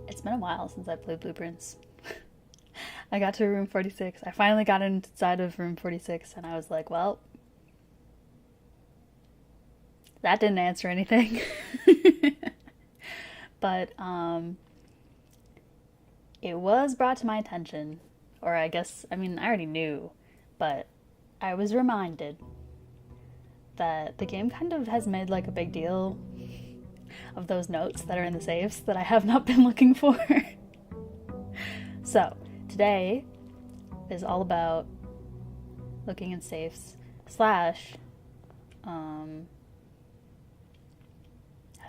It's been a while since I played Blueprints. I got to room 46. I finally got inside of room 46 and I was like, well, that didn't answer anything. But it was brought to my attention, or I guess, I mean, I already knew, but I was reminded that the game kind of has made like a big deal of those notes that are in the safes that I have not been looking for. So today is all about looking in safes slash how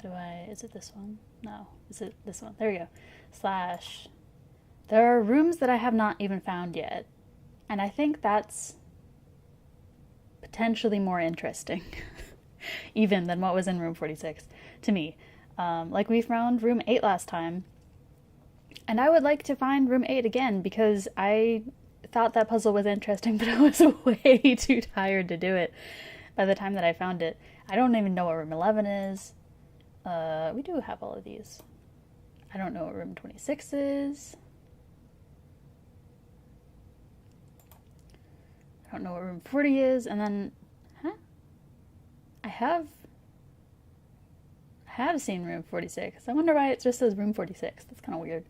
do I, is it this one? No, is it this one? There we go. Slash, there are rooms that I have not even found yet, and I think that's potentially more interesting even than what was in room 46 to me. Like we found room 8 last time, and I would like to find room 8 again because I thought that puzzle was interesting, but I was way too tired to do it by the time that I found it. I don't even know what room 11 is. We do have all of these. I don't know what room 26 is. I don't know what room 40 is, and then, I have seen room 46. I wonder why it just says room 46. That's kind of weird.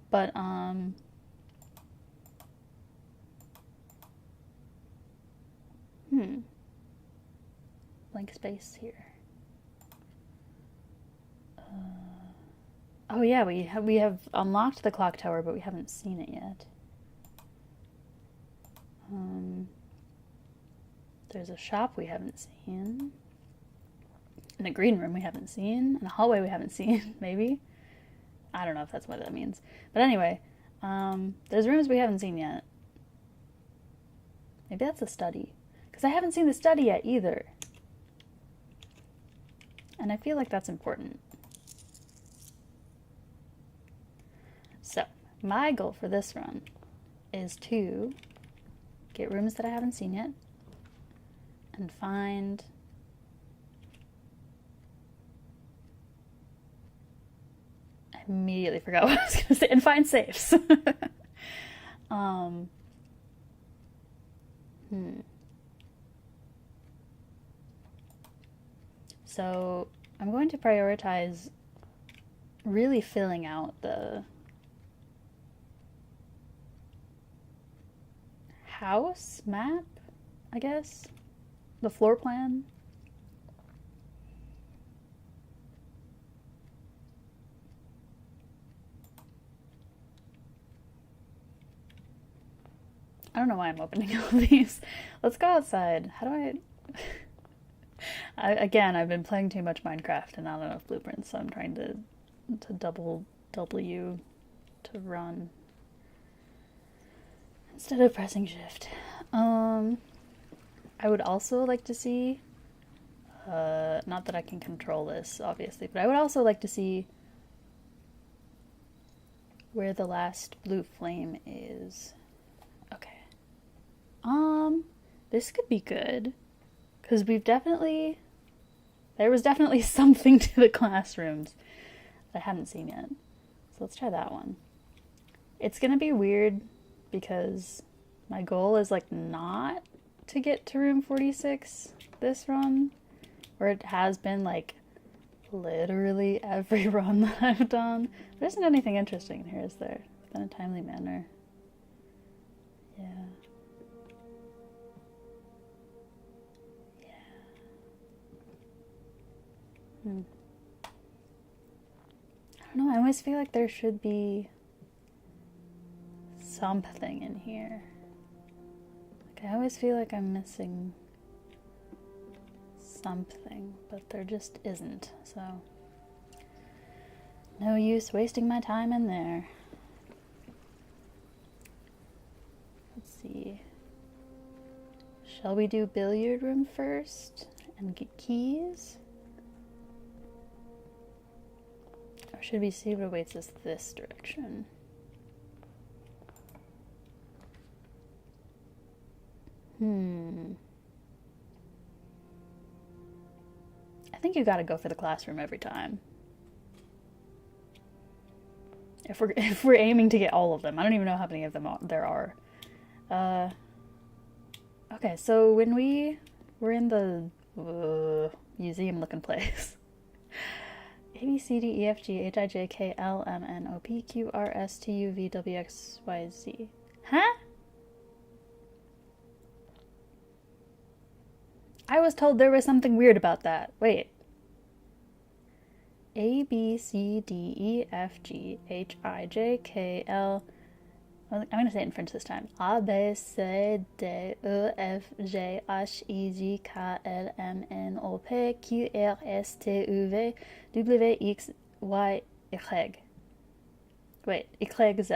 But, blank space here. Oh yeah, we have unlocked the clock tower, but we haven't seen it yet. There's a shop we haven't seen. And a green room we haven't seen. And a hallway we haven't seen, maybe. I don't know if that's what that means. But anyway, there's rooms we haven't seen yet. Maybe that's a study. Because I haven't seen the study yet either. And I feel like that's important. So, my goal for this run is to get rooms that I haven't seen yet and find I immediately forgot what I was going to say, and find safes. So I'm going to prioritize really filling out the house map, I guess, the floor plan. I don't know why I'm opening all these. Let's go outside. How do I... Again, I've been playing too much Minecraft and not enough blueprints, so I'm trying to double W to run instead of pressing shift. I would also like to see, not that I can control this, obviously, but I would also like to see where the last blue flame is. Okay. This could be good, because there was definitely something to the classrooms that I haven't seen yet. So let's try that one. It's gonna be weird because my goal is like not to get to room 46 this run, where it has been like literally every run that I've done. There isn't anything interesting in here, is there? In a timely manner. Yeah. I don't know, I always feel like there should be something in here. Like, I always feel like I'm missing something, but there just isn't, so no use wasting my time in there. Let's see. Shall we do billiard room first and get keys? Or should we see what awaits us this direction? I think you gotta go for the classroom every time. If we're aiming to get all of them. I don't even know how many of them there are. Okay, so when we're in the museum looking place. A, B, C, D, E, F, G, H, I, J, K, L, M, N, O, P, Q, R, S, T, U, V, W, X, Y, Z. Huh? I was told there was something weird about that. Wait. A, B, C, D, E, F, G, H, I, J, K, L. I'm going to say it in French this time. A, B, C, D, E, F, G, H, I, J, K, L, M, N, O, P, Q, R, S, T, U, V, W, X, Y, Y. Wait, Y, Z.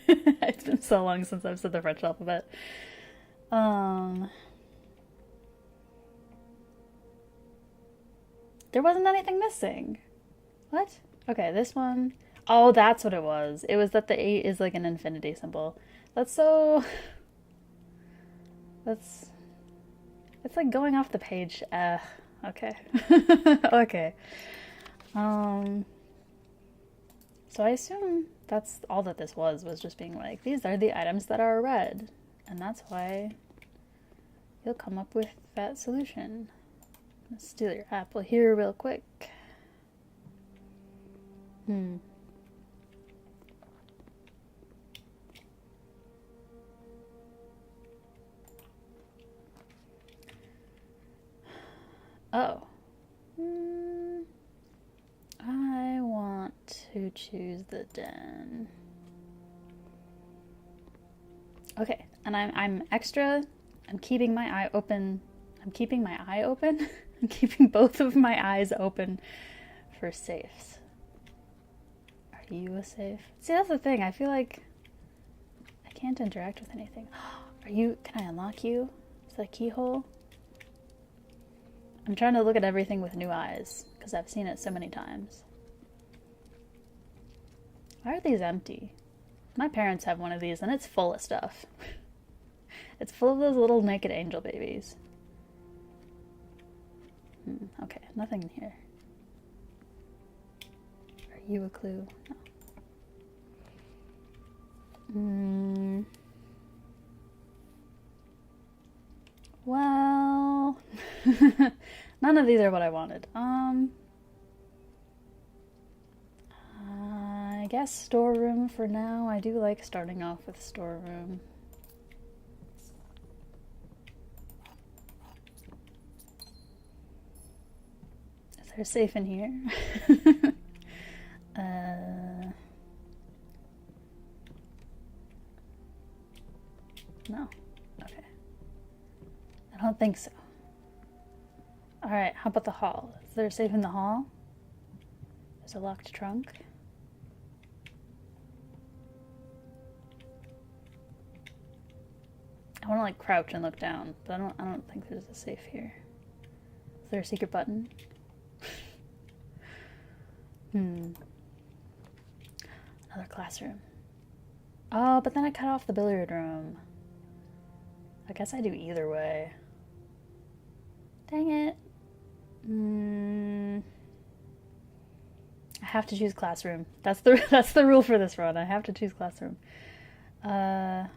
It's been so long since I've said the French alphabet. There wasn't anything missing. What? Okay, this one. Oh, that's what it was. It was that the 8 is like an infinity symbol. That's so... It's like going off the page. Okay. Okay. So I assume that's all that this was just being like, these are the items that are red. And that's why you'll come up with that solution. Let's steal your apple here real quick. Oh. I want to choose the den. Okay, and I'm extra. I'm keeping my eye open. I'm keeping my eye open. I'm keeping both of my eyes open for safes. Are you a safe? See, that's the thing. I feel like I can't interact with anything. Are you? Can I unlock you? Is that a keyhole? I'm trying to look at everything with new eyes because I've seen it so many times. Why are these empty? My parents have one of these and it's full of stuff. It's full of those little naked angel babies. Okay, nothing in here. Are you a clue? No. Well, none of these are what I wanted. I guess storeroom for now. I do like starting off with storeroom. Is there a safe in here? No. Okay. I don't think so. Alright, how about the hall? Is there a safe in the hall? There's a locked trunk. I want to like crouch and look down, but I don't think there's a safe here. Is there a secret button? Another classroom. Oh, but then I cut off the billiard room. I guess I do either way. Dang it. I have to choose classroom. That's the rule for this run. I have to choose classroom. So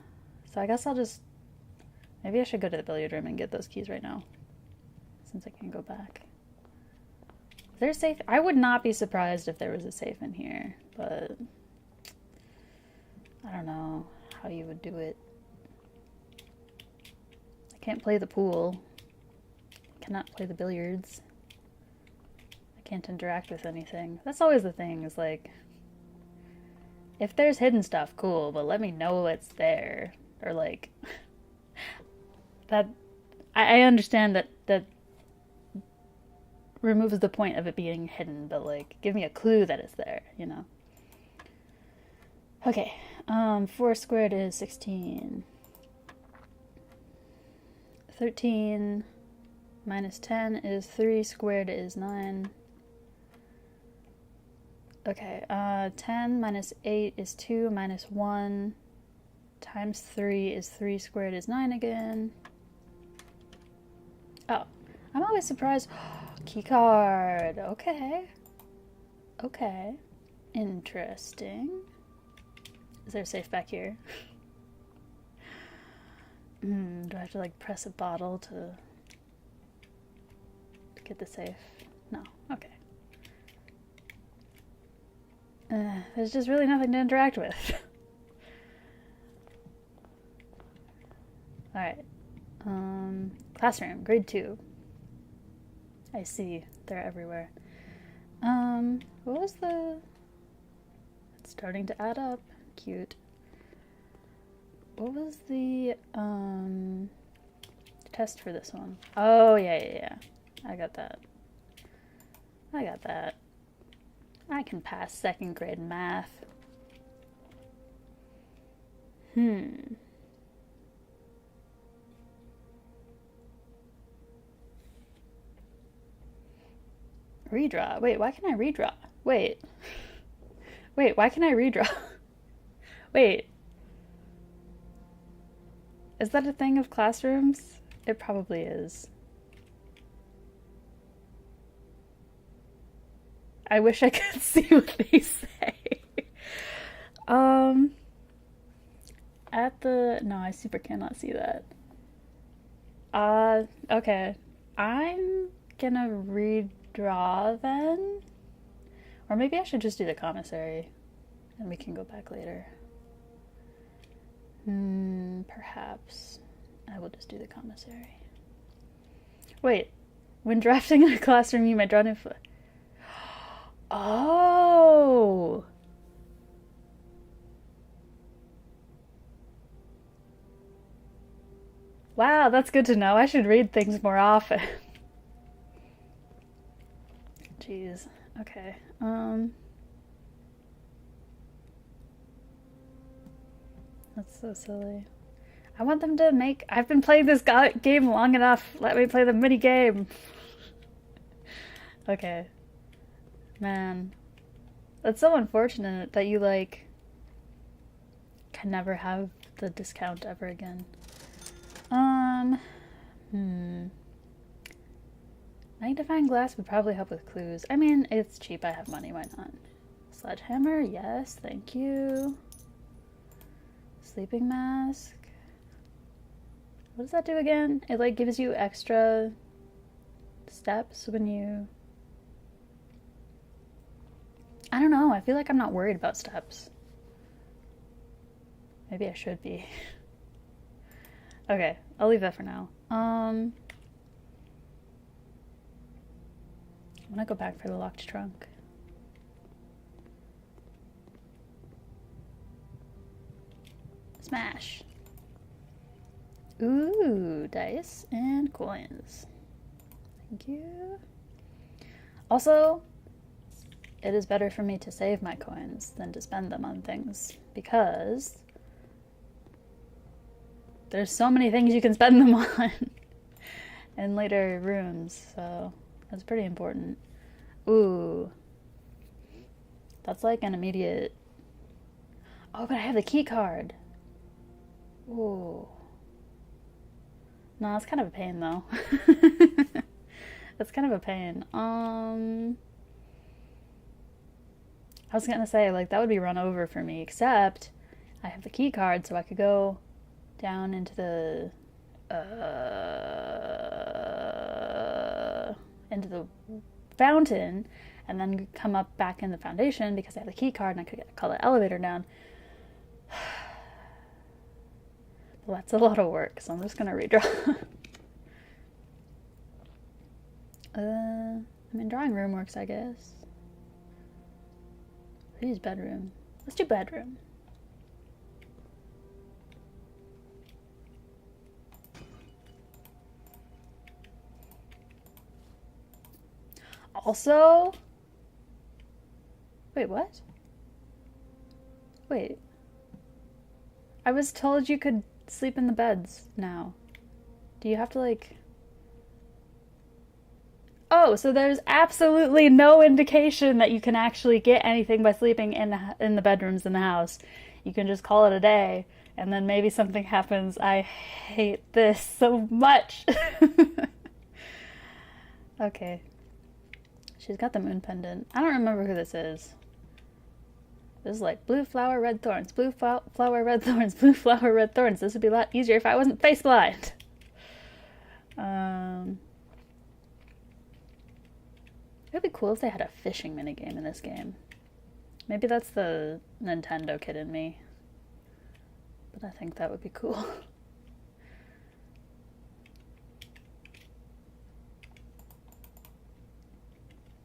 I guess I'll just... Maybe I should go to the billiard room and get those keys right now. Since I can't go back. Is there a safe? I would not be surprised if there was a safe in here, but... I don't know how you would do it. I can't play the pool. I cannot play the billiards. I can't interact with anything. That's always the thing, is like... If there's hidden stuff, cool, but let me know it's there. Or like... that... I understand that removes the point of it being hidden, but like, give me a clue that it's there, you know? Okay, 4 squared is 16. 13 minus 10 is 3 squared is 9. Okay, 10 minus 8 is 2 minus 1 times 3 is 3 squared is 9 again. Oh, I'm always surprised. Key card. Okay. Okay. Interesting. Is there a safe back here? Do I have to like press a bottle to get the safe? No. Okay. There's just really nothing to interact with. Alright. Classroom, grade 2. I see. They're everywhere. What was the... It's starting to add up. Cute. What was the, test for this one? Oh, yeah. I got that. I can pass 2nd grade math. Redraw. Wait, why can I redraw? Wait, why can I redraw? Wait. Is that a thing of classrooms? It probably is. I wish I could see what they say. No, I super cannot see that. Okay. I'm gonna redraw then. Or maybe I should just do the commissary and we can go back later. Perhaps I will just do the commissary. Wait, when drafting in a classroom, you might draw new foot. Oh! Wow, that's good to know. I should read things more often. Jeez. Okay. That's so silly. I want them to make... I've been playing this game long enough. Let me play the mini game. Okay. Man. That's so unfortunate that you, like, can never have the discount ever again. Magnifying glass would probably help with clues. I mean, it's cheap. I have money. Why not? Sledgehammer? Yes, thank you. Sleeping mask. What does that do again? It like gives you extra steps when you... I don't know. I feel like I'm not worried about steps. Maybe I should be. Okay, I'll leave that for now. I'm gonna go back for the locked trunk. Smash. Ooh, dice and coins. Thank you. Also, it is better for me to save my coins than to spend them on things because there's so many things you can spend them on in later rooms, so that's pretty important. Ooh. That's like an immediate... Oh, but I have the key card. Ooh. No, that's kind of a pain, though. That's kind of a pain. I was gonna say, like, that would be run over for me, except I have the key card, so I could go down into the fountain and then come up back in the foundation because I have the key card and I could call the elevator down. Well, that's a lot of work, so I'm just gonna redraw. I mean, drawing room works, I guess. Use bedroom. Let's do bedroom. Also, wait, what? Wait. I was told you could sleep in the beds now. Do you have to, like... Oh, so there's absolutely no indication that you can actually get anything by sleeping in the bedrooms in the house. You can just call it a day, and then maybe something happens. I hate this so much. Okay. She's got the moon pendant. I don't remember who this is. This is like blue flower, red thorns, blue flower, red thorns, blue flower, red thorns. This would be a lot easier if I wasn't face blind. It'd be cool if they had a fishing minigame in this game. Maybe that's the Nintendo kid in me. But I think that would be cool.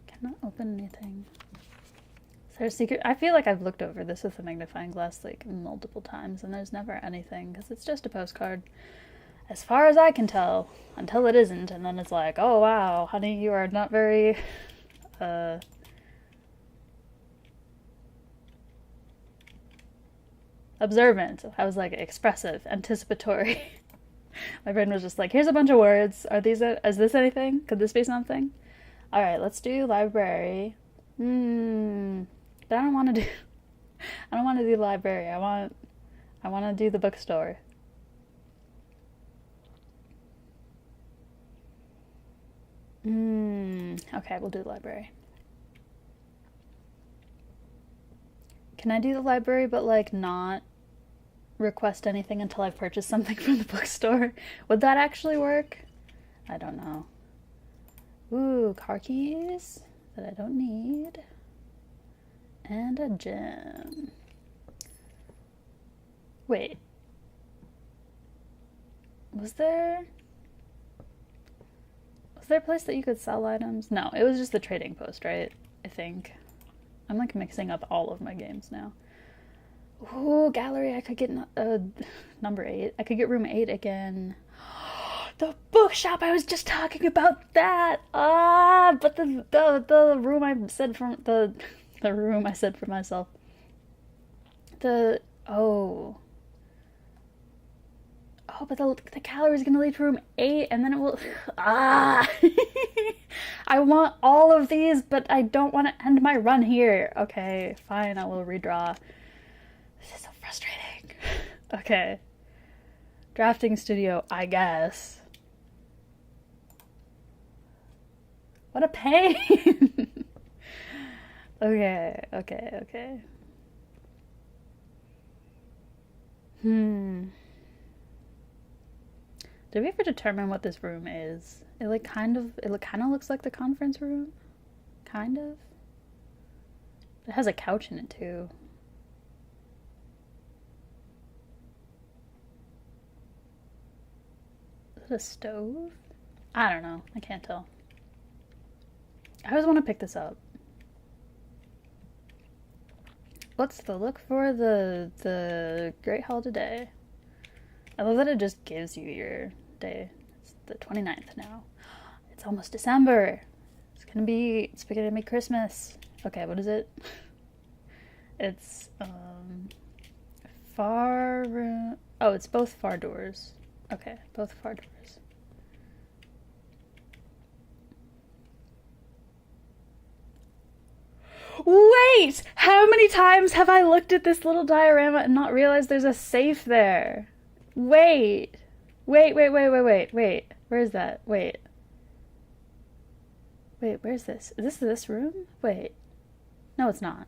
Cannot open anything. Is there a secret? I feel like I've looked over this with a magnifying glass like multiple times and there's never anything because it's just a postcard. As far as I can tell, until it isn't, and then it's like, oh wow, honey, you are not very, observant. I was like, expressive, anticipatory. My brain was just like, here's a bunch of words. Are these, is this anything? Could this be something? Alright, let's do library. But I don't want to do library. I want to do the bookstore. Okay, we'll do the library. Can I do the library but like not request anything until I've purchased something from the bookstore? Would that actually work? I don't know. Ooh, car keys that I don't need. And a gem. Wait. Was there a place that you could sell items? No, it was just the trading post, right? I think. I'm like mixing up all of my games now. Ooh, gallery. I could get number 8. I could get room 8 again. The bookshop. I was just talking about that. But the room I said for the room I said for myself. But the gallery is gonna lead to room 8, and then it will. I want all of these, but I don't want to end my run here. Okay, fine. I will redraw. This is so frustrating. Okay. Drafting studio, I guess. What a pain! Okay. Did we ever determine what this room is? It kind of looks like the conference room. Kind of. It has a couch in it too. Is it a stove? I don't know. I can't tell. I always want to pick this up. What's the look for the Great Hall today? I love that it just gives you your day. It's the 29th now. It's almost December. It's gonna be Christmas. Okay, what is it? It's far room. Oh, it's both far doors. Okay, both far doors. Wait! How many times have I looked at this little diorama and not realized there's a safe there? Wait. Where is that? Wait, where's this? Is this room? Wait. No, it's not.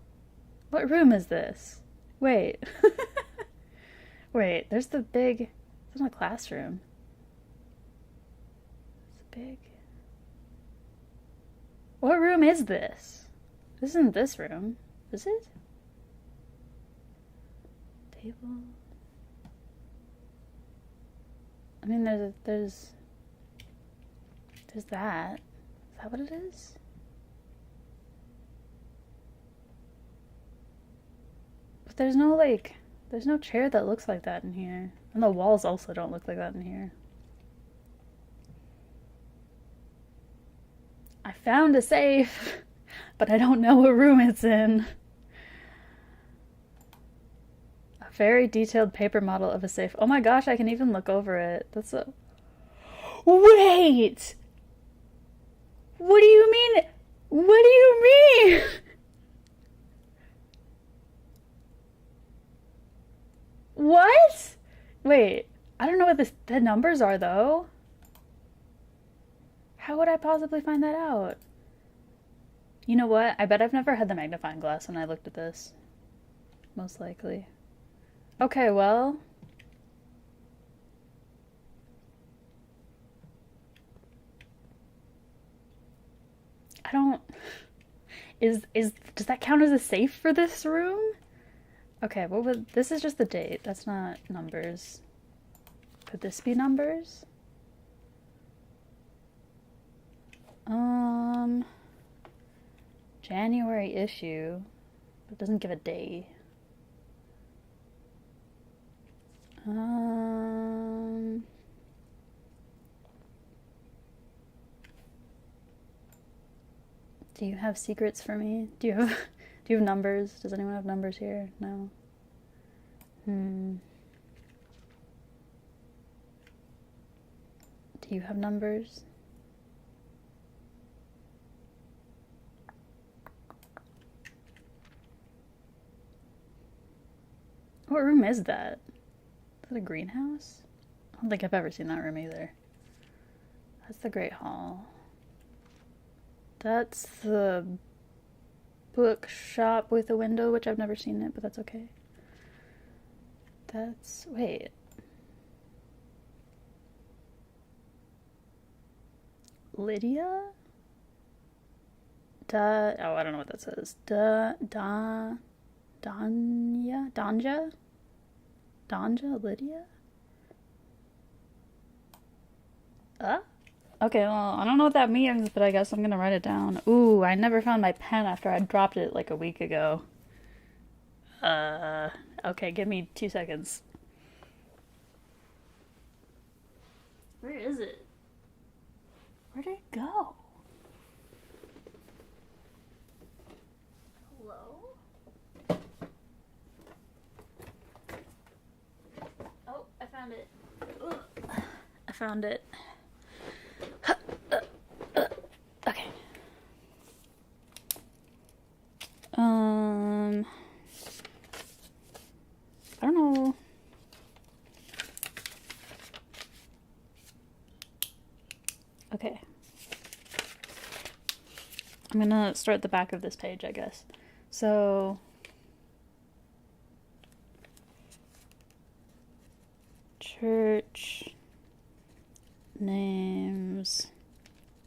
What room is this? Wait. Wait, there's the big... It's not a classroom. It's big... What room is this? This isn't this room. Is it? Table... I mean, there's that. Is that what it is? But there's no chair that looks like that in here. And the walls also don't look like that in here. I found a safe, but I don't know what room it's in. Very detailed paper model of a safe. Oh my gosh, I can even look over it. That's a... Wait! What do you mean? What do you mean? What? Wait, I don't know what the numbers are though. How would I possibly find that out? You know what? I bet I've never had the magnifying glass when I looked at this. Most likely. Okay, well. I don't... Does that count as a safe for this room? Okay, what would... This is just the date. That's not numbers. Could this be numbers? January issue. It doesn't give a day. Do you have secrets for me? Do you have numbers? Does anyone have numbers here? No. Do you have numbers? What room is that? Is that a greenhouse? I don't think I've ever seen that room either. That's the Great Hall. That's the bookshop with a window, which I've never seen it, but that's okay. That's... wait. Lydia? Oh, I don't know what that says. Danja? Lydia? Okay, well, I don't know what that means, but I guess I'm gonna write it down. Ooh, I never found my pen after I dropped it like a week ago. Okay, give me 2 seconds. Where is it? Where did it go? Hello? Oh, I found it. Ugh. I found it. Okay. I don't know. Okay. I'm gonna start at the back of this page, I guess. So... church names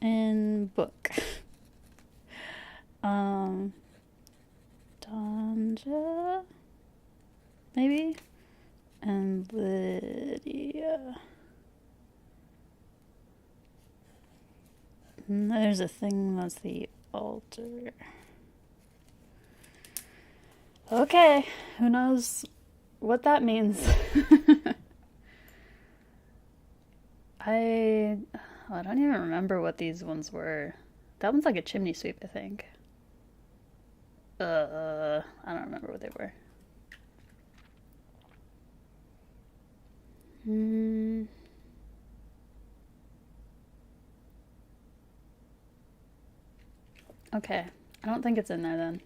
in book. Danja, maybe, and Lydia. And there's a thing that's the altar. Okay, who knows what that means? I don't even remember what these ones were. That one's like a chimney sweep, I think. I don't remember what they were. Okay, I don't think it's in there then.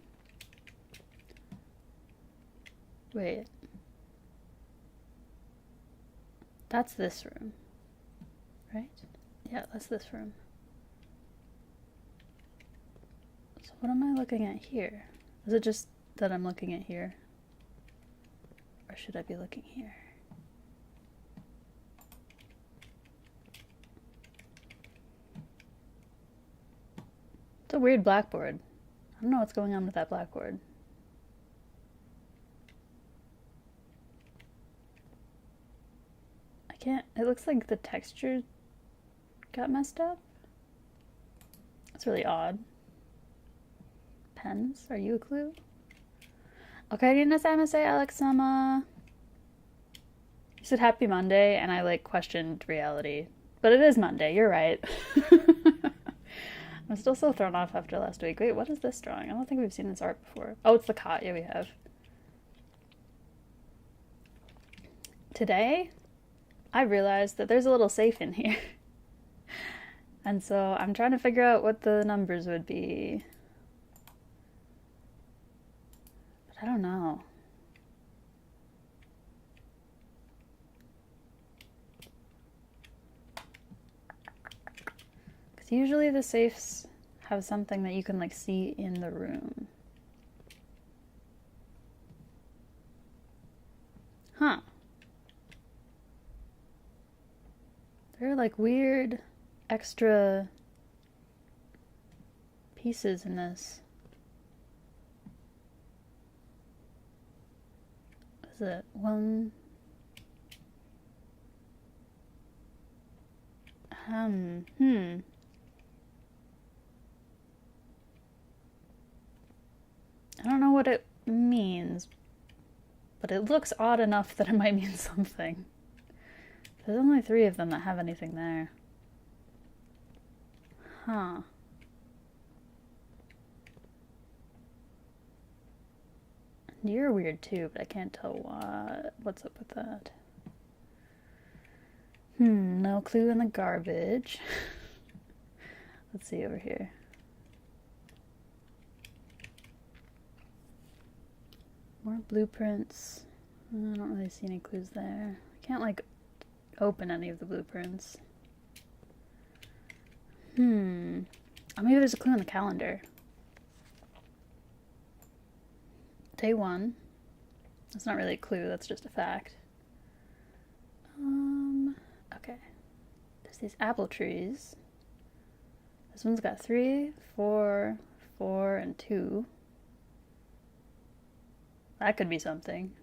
Wait. That's this room, right? Yeah, that's this room. So what am I looking at here? Is it just that I'm looking at here? Or should I be looking here? It's a weird blackboard. I don't know what's going on with that blackboard. I can't, it looks like the texture got messed up. That's really odd. Pens, are you a clue? Okarina samase Alex-sama. You said happy Monday and I like questioned reality. But it is Monday, you're right. I'm still so thrown off after last week. Wait, what is this drawing? I don't think we've seen this art before. Oh, it's the cot. Yeah, we have. Today, I realized that there's a little safe in here. And so I'm trying to figure out what the numbers would be. But I don't know. Because Because usually the safes have something that you can like see in the room. Huh. There are like weird extra pieces in this. What is it? One. I don't know what it means, but it looks odd enough that it might mean something. There's only 3 of them that have anything there. Huh. You're weird too, but I can't tell what's up with that. No clue in the garbage. Let's see over here. More blueprints. I don't really see any clues there. I can't like open any of the blueprints. Oh, maybe there's a clue in the calendar. Day 1. That's not really a clue, that's just a fact. Okay. There's these apple trees. This one's got 3, 4, 4, and 2. That could be something.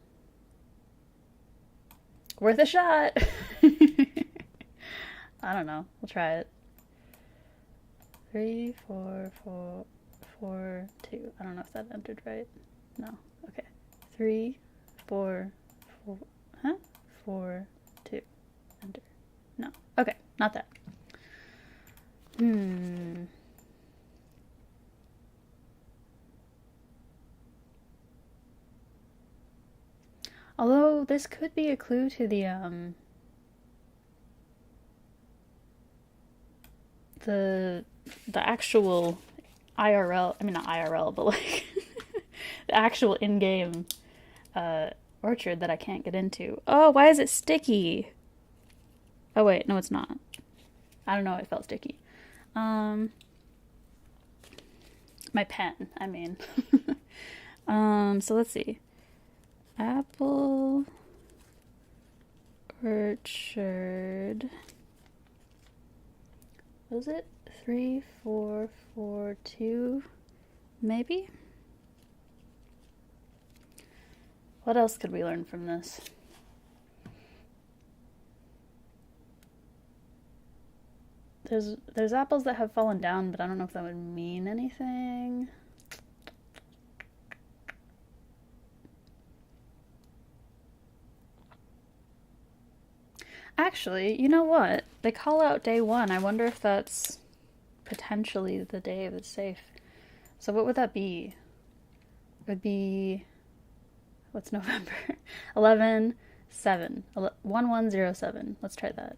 Worth a shot! I don't know. We'll try it. 3, 4, 4, 4, 2. I don't know if that entered right. No. Okay. 3, 4, 4. Huh? 4, 2. Enter. No. Okay. Not that. Although this could be a clue to the actual IRL, I mean not IRL, but like the actual in-game orchard that I can't get into. Oh, why is it sticky? Oh wait, no it's not. I don't know, it felt sticky. My pen, I mean. So let's see. Apple orchard. What was it? 3, 4, 4, 2, maybe? What else could we learn from this? There's apples that have fallen down, but I don't know if that would mean anything. Actually, you know what? They call out day 1. I wonder if that's potentially the day of the safe. So what would that be? It would be... What's November? 11/7. 1107. Let's try that.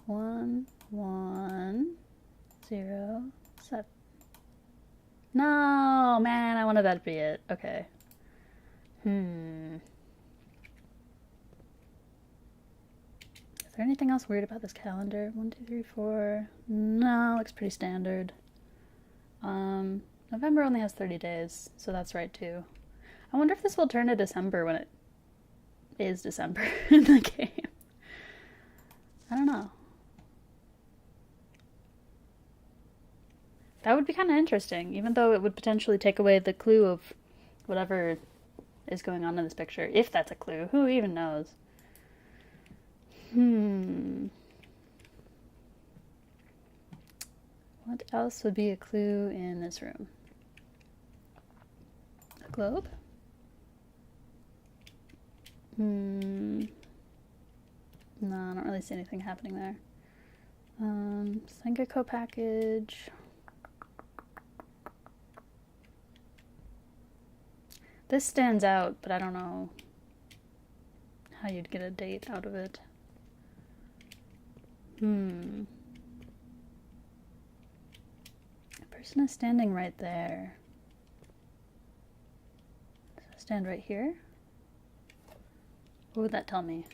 1107. No, man, I wanted that to be it. Okay. Is there anything else weird about this calendar? 1, 2, 3, 4. No, looks pretty standard. November only has 30 days, so that's right too. I wonder if this will turn to December when it is December in the game. I don't know. That would be kind of interesting, even though it would potentially take away the clue of whatever is going on in this picture. If that's a clue, who even knows? What else would be a clue in this room? A globe? No, I don't really see anything happening there. Sengeco package. This stands out, but I don't know how you'd get a date out of it. A person is standing right there. Does it stand right here? What would that tell me?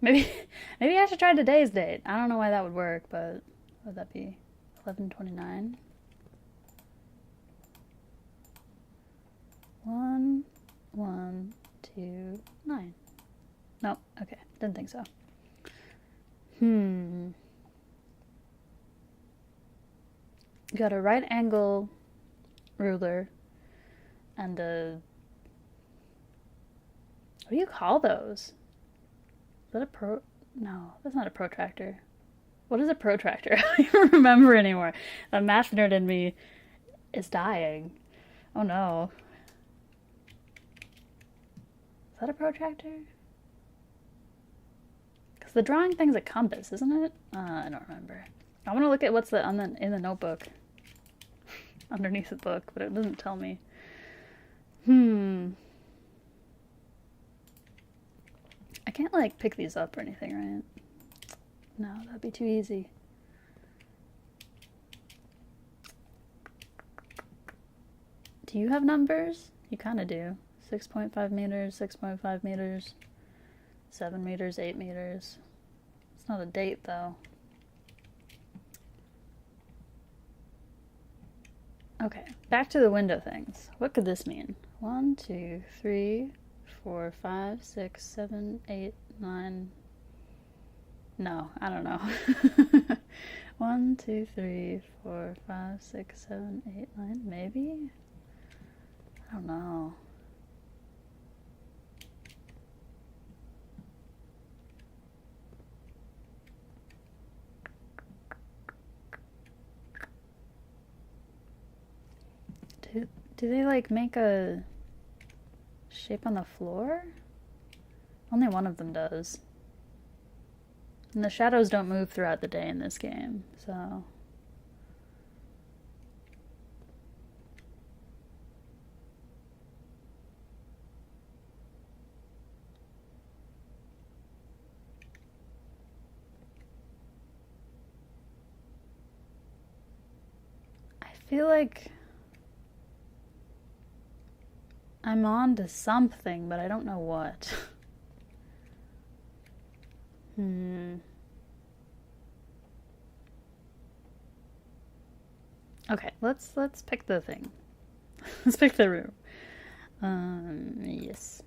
Maybe Maybe I should try today's date. I don't know why that would work, but would that be 11/29? 1/1/2/9. Nope. Okay, didn't think so. Got a right angle ruler and a, what do you call those? Is that a no, that's not a protractor. What is a protractor? I don't even remember anymore. The math nerd in me is dying. Oh no. Is that a protractor? Because the drawing thing's a compass, isn't it? I don't remember. I want to look at what's in the notebook. Underneath the book, but it doesn't tell me. I can't, like, pick these up or anything, right? No, that'd be too easy. Do you have numbers? You kind of do. 6.5 meters, 6.5 meters, 7 meters, 8 meters. It's not a date, though. Okay, back to the window things. What could this mean? 1, 2, 3, 4, 5, 6, 7, 8, 9. No, I don't know. 1, 2, 3, 4, 5, 6, 7, 8, 9. Maybe? I don't know. Do they, like, make a shape on the floor? Only one of them does. And the shadows don't move throughout the day in this game, so... I feel like I'm on to something, but I don't know what. Okay, let's pick the thing. Let's pick the room. Yes.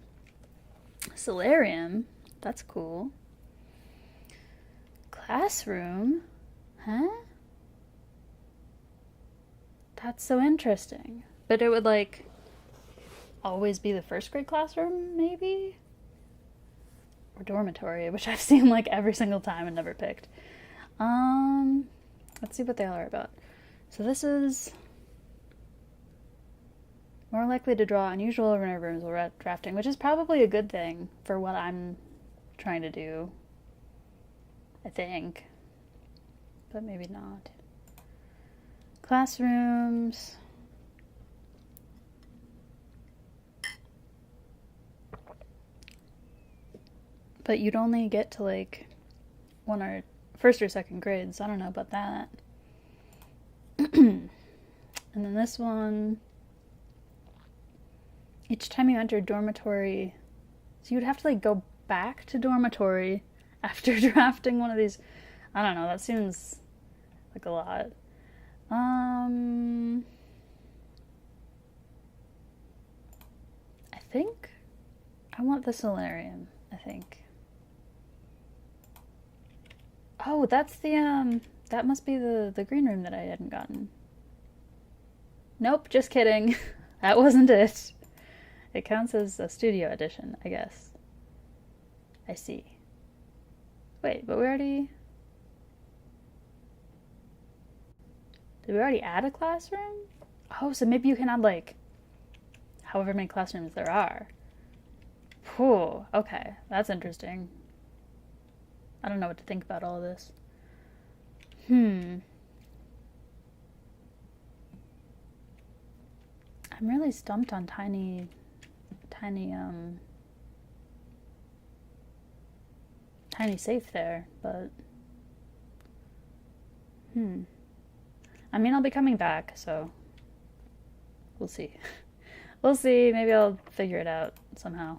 Solarium. That's cool. Classroom. Huh? That's so interesting. But it would, like, always be the first grade classroom, maybe? Or dormitory, which I've seen, like, every single time and never picked. Let's see what they all are about. So this is more likely to draw unusual rooms while drafting, which is probably a good thing for what I'm trying to do, I think. But maybe not. Classrooms. But you'd only get to, like, first or second grade, so I don't know about that. And then this one, each time you enter dormitory, so you'd have to, like, go back to dormitory after drafting one of these. I don't know, that seems like a lot. I think I want the solarium, I think. Oh, that's the, that must be the green room that I hadn't gotten. Nope, just kidding. That wasn't it. It counts as a studio edition, I guess. I see. Wait, but did we already add a classroom? Oh, so maybe you can add, like, however many classrooms there are. Whew, okay, that's interesting. I don't know what to think about all of this. I'm really stumped on tiny safe there, but I mean, I'll be coming back, so we'll see. We'll see. Maybe I'll figure it out somehow.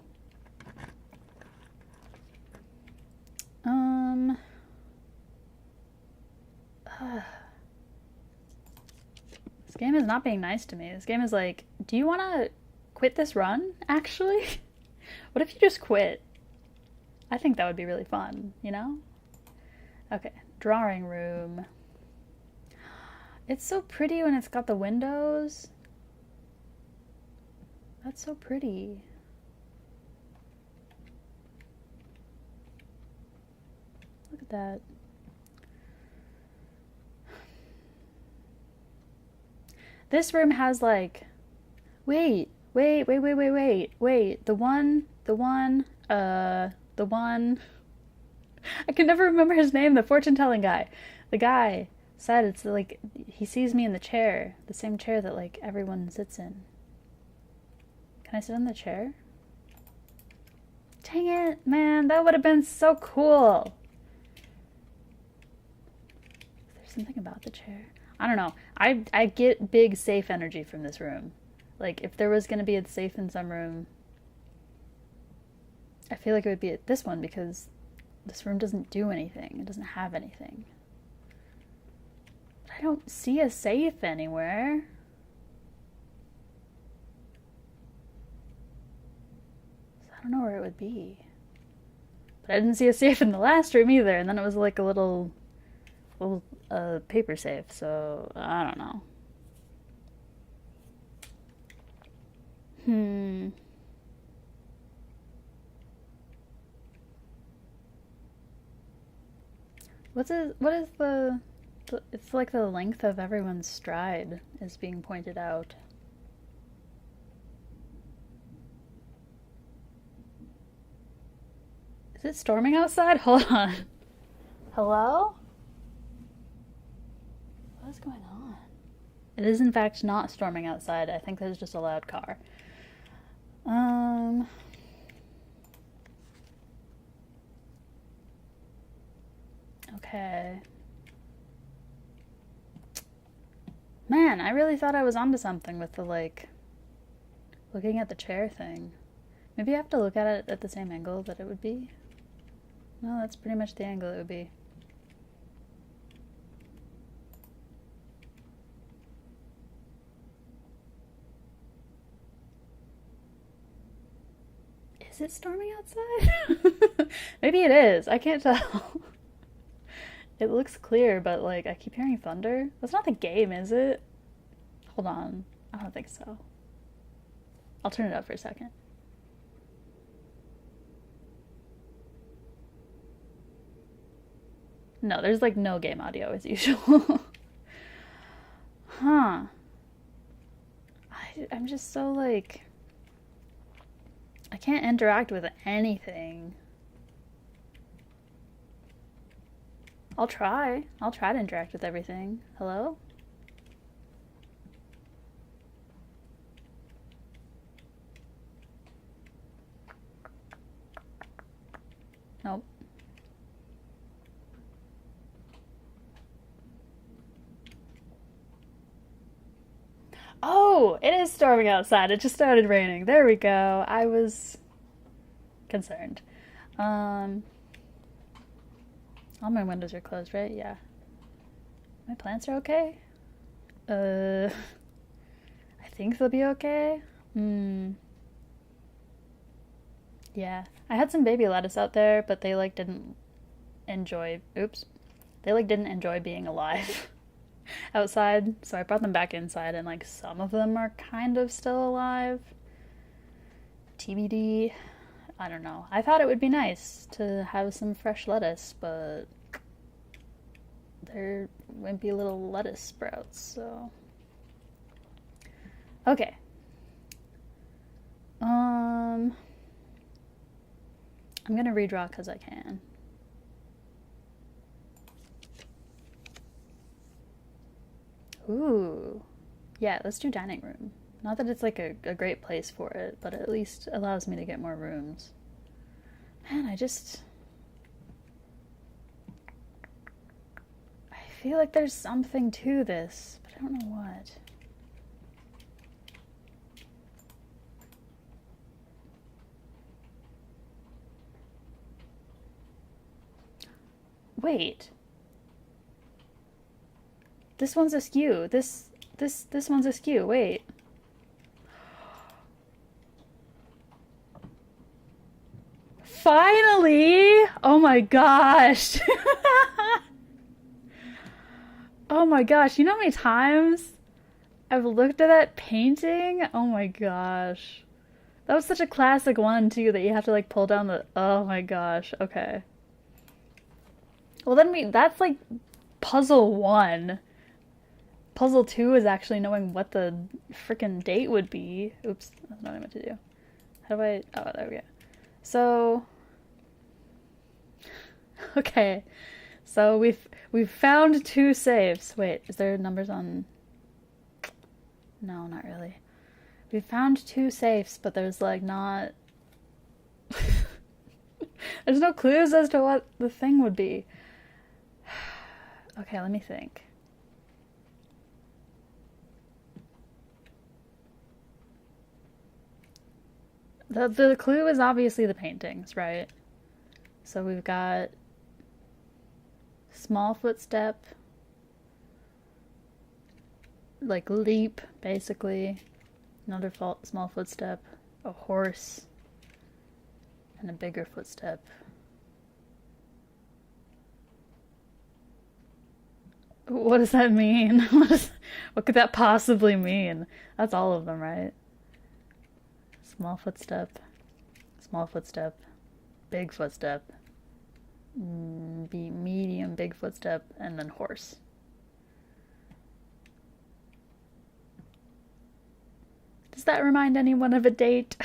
This game is not being nice to me. This game is like, do you want to quit this run, actually? What if you just quit? I think that would be really fun, you know? Okay, drawing room. It's so pretty when it's got the windows. That's so pretty. Look at that. This room has like, wait, the one, I can never remember his name, the fortune-telling guy. The guy said it's like, he sees me in the chair, the same chair that like everyone sits in. Can I sit in the chair? Dang it, man, that would have been so cool. There's something about the chair. I don't know. I get big safe energy from this room. Like, if there was going to be a safe in some room, I feel like it would be at this one because this room doesn't do anything. It doesn't have anything. But I don't see a safe anywhere. So I don't know where it would be. But I didn't see a safe in the last room either, and then it was like a little paper safe, so I don't know. What is the it's like the length of everyone's stride is being pointed out. Is it storming outside? Hold on. Hello? What is going on? It is in fact not storming outside. I think there's just a loud car. Okay. Man, I really thought I was onto something with the, like, looking at the chair thing. Maybe I have to look at it at the same angle that it would be. No, that's pretty much the angle it would be. Is it storming outside? Maybe it is. I can't tell. It looks clear, but like I keep hearing thunder. That's not the game, is it? Hold on. I don't think so. I'll turn it up for a second. No, there's like no game audio as usual. Huh. I'm just so like... I can't interact with anything. I'll try. I'll try to interact with everything. Hello? Nope. Oh, it is storming outside. It just started raining. There we go. I was concerned. All my windows are closed, right? Yeah. My plants are okay? I think they'll be okay. Yeah. I had some baby lettuce out there, but they like didn't enjoy, they like didn't enjoy being alive outside, so I brought them back inside, and like some of them are kind of still alive. TBD. I don't know. I thought it would be nice to have some fresh lettuce, but they're wimpy little lettuce sprouts, so... Okay. I'm gonna redraw because I can. Ooh. Yeah, let's do dining room. Not that it's like a great place for it, but it at least allows me to get more rooms. Man, I feel like there's something to this, but I don't know what. Wait. This one's askew. This one's askew. Wait. Finally! Oh my gosh. Oh my gosh. You know how many times I've looked at that painting? Oh my gosh. That was such a classic one too that you have to like pull down the, oh my gosh. Okay. Well then that's like puzzle 1. Puzzle 2 is actually knowing what the freaking date would be. Oops, that's not what I meant to do. How do I, oh, there we go. So, okay. So we've found 2 safes. Wait, is there numbers on? No, not really. We found 2 safes, but there's like not there's no clues as to what the thing would be. Okay, let me think. The clue is obviously the paintings, right? So we've got small footstep, like leap, basically. Another small footstep, a horse, and a bigger footstep. What does that mean? What could that possibly mean? That's all of them, right? Small footstep, big footstep, medium, big footstep, and then horse. Does that remind anyone of a date?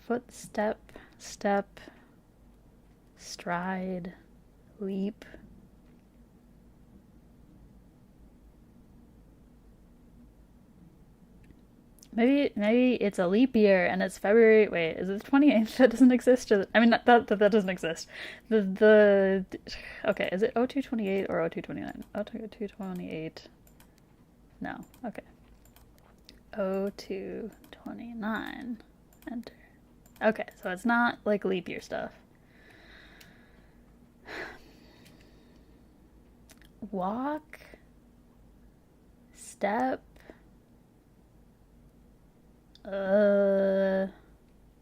Footstep, step, stride, leap. Maybe it's a leap year and it's February. Wait, is it the 28th? That doesn't exist. I mean, that doesn't exist. Okay, is it 0228 or 0229? 0228. No. Okay. 0229. Enter. Okay, so it's not like leap year stuff. Walk. Step.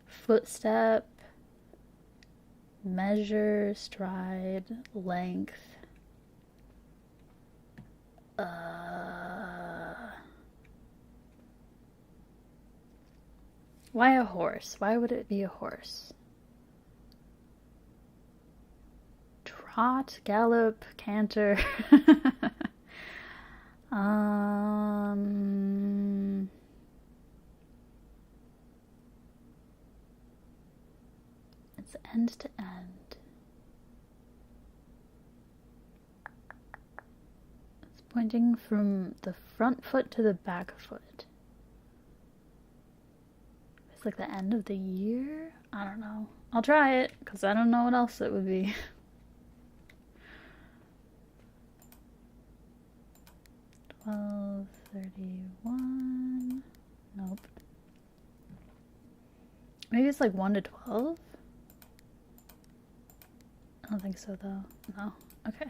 Footstep, measure, stride, length. Why a horse? Why would it be a horse? Trot, gallop, canter. It's end to end. It's pointing from the front foot to the back foot. It's like the end of the year? I don't know. I'll try it, because I don't know what else it would be. $12.31. Nope. Maybe it's like 1 to 12? I don't think so, though. No? Okay.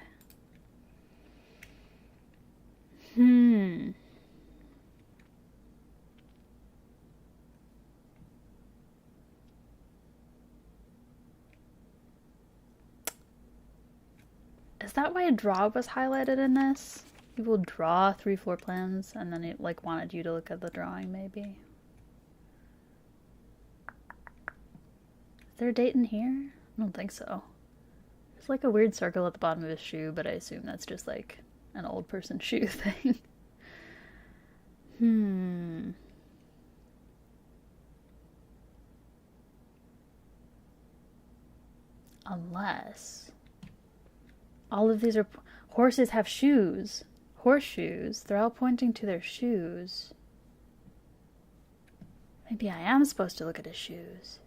Is that why a draw was highlighted in this? People draw 3 floor plans and then it like wanted you to look at the drawing, maybe. Is there a date in here? I don't think so. There's like a weird circle at the bottom of his shoe, but I assume that's just like an old person shoe thing. Unless all of these are horses have shoes. Horseshoes. They're all pointing to their shoes. Maybe I am supposed to look at his shoes.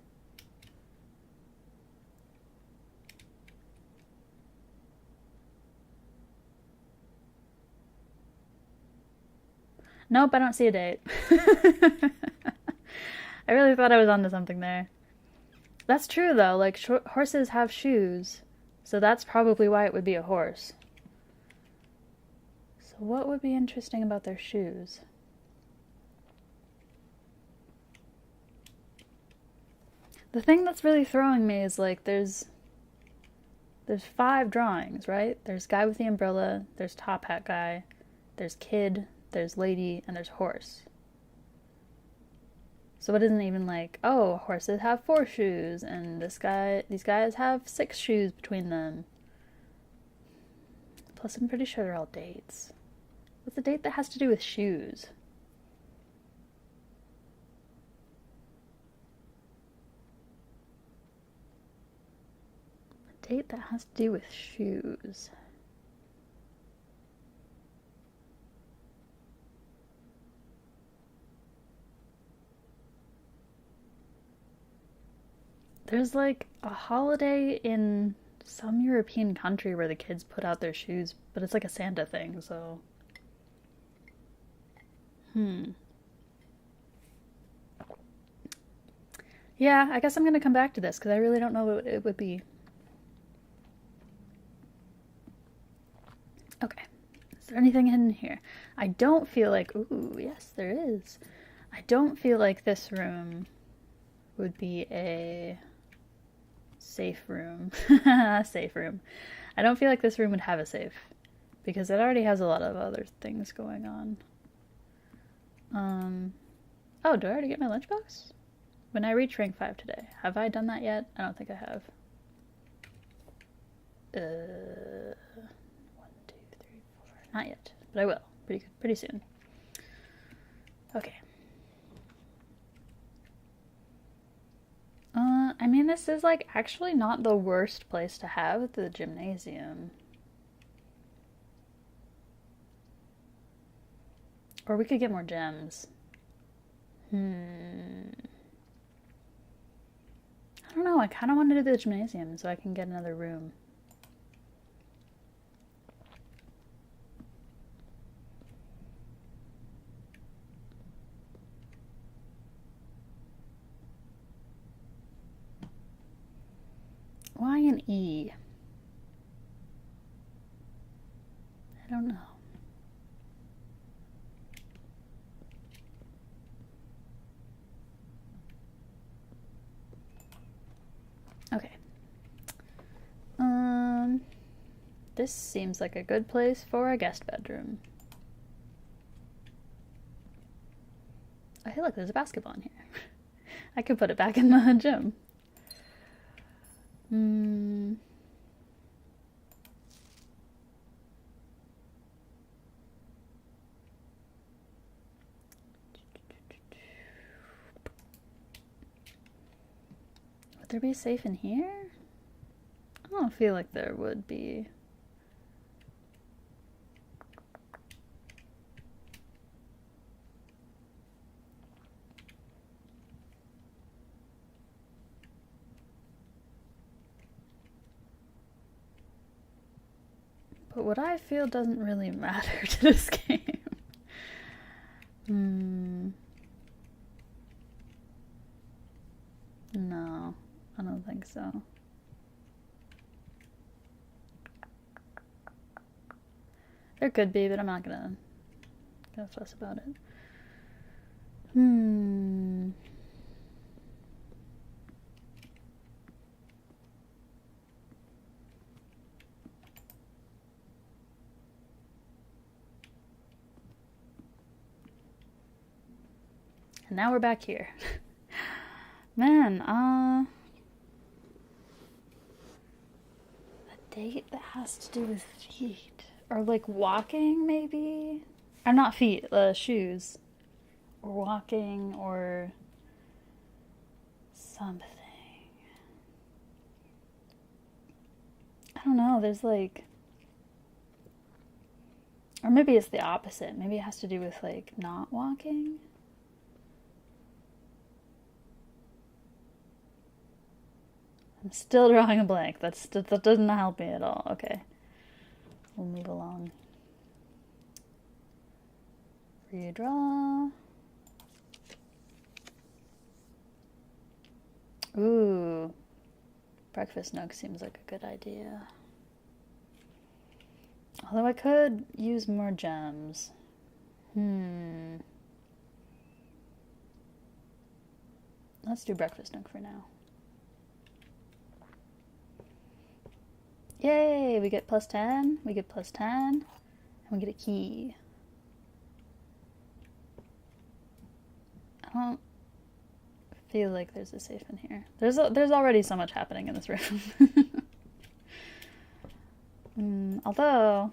Nope, I don't see a date. I really thought I was onto something there. That's true though, like horses have shoes. So that's probably why it would be a horse. So what would be interesting about their shoes? The thing that's really throwing me is like there's 5 drawings, right? There's guy with the umbrella, there's top hat guy, there's kid, there's lady, and there's horse. So it isn't even like, oh, horses have 4 shoes, and these guys have 6 shoes between them. Plus, I'm pretty sure they're all dates. What's a date that has to do with shoes? A date that has to do with shoes. There's like a holiday in some European country where the kids put out their shoes, but it's like a Santa thing, so. Yeah, I guess I'm gonna come back to this because I really don't know what it would be. Okay. Is there anything hidden here? I don't feel like. Ooh, yes, there is. I don't feel like this room would be a safe room. Safe room. I don't feel like this room would have a safe because it already has a lot of other things going on. Oh, do I already get my lunchbox? When I reach rank 5 today. Have I done that yet? I don't think I have. 1, 2, 3, 4. Not yet, but I will. Pretty soon. Okay. I mean, this is like actually not the worst place to have the gymnasium. Or we could get more gems. I don't know, I kind of want to do the gymnasium so I can get another room. Why an E? I don't know. Okay. This seems like a good place for a guest bedroom. Oh, hey, look, there's a basketball in here. I could put it back in the gym. Would there be a safe in here? I don't feel like there would be. But what I feel doesn't really matter to this game. No, I don't think so. There could be, but I'm not gonna fuss about it. And now we're back here. Man, a date that has to do with feet. Or like walking, maybe? Or not feet, shoes. Or walking, or something. I don't know, there's like... Or maybe it's the opposite. Maybe it has to do with like not walking. I'm still drawing a blank. That doesn't help me at all. Okay. We'll move along. Redraw. Ooh. Breakfast nook seems like a good idea. Although I could use more gems. Let's do breakfast nook for now. Yay! We get plus 10. We get plus 10. And we get a key. I don't feel like there's a safe in here. There's already so much happening in this room. Although,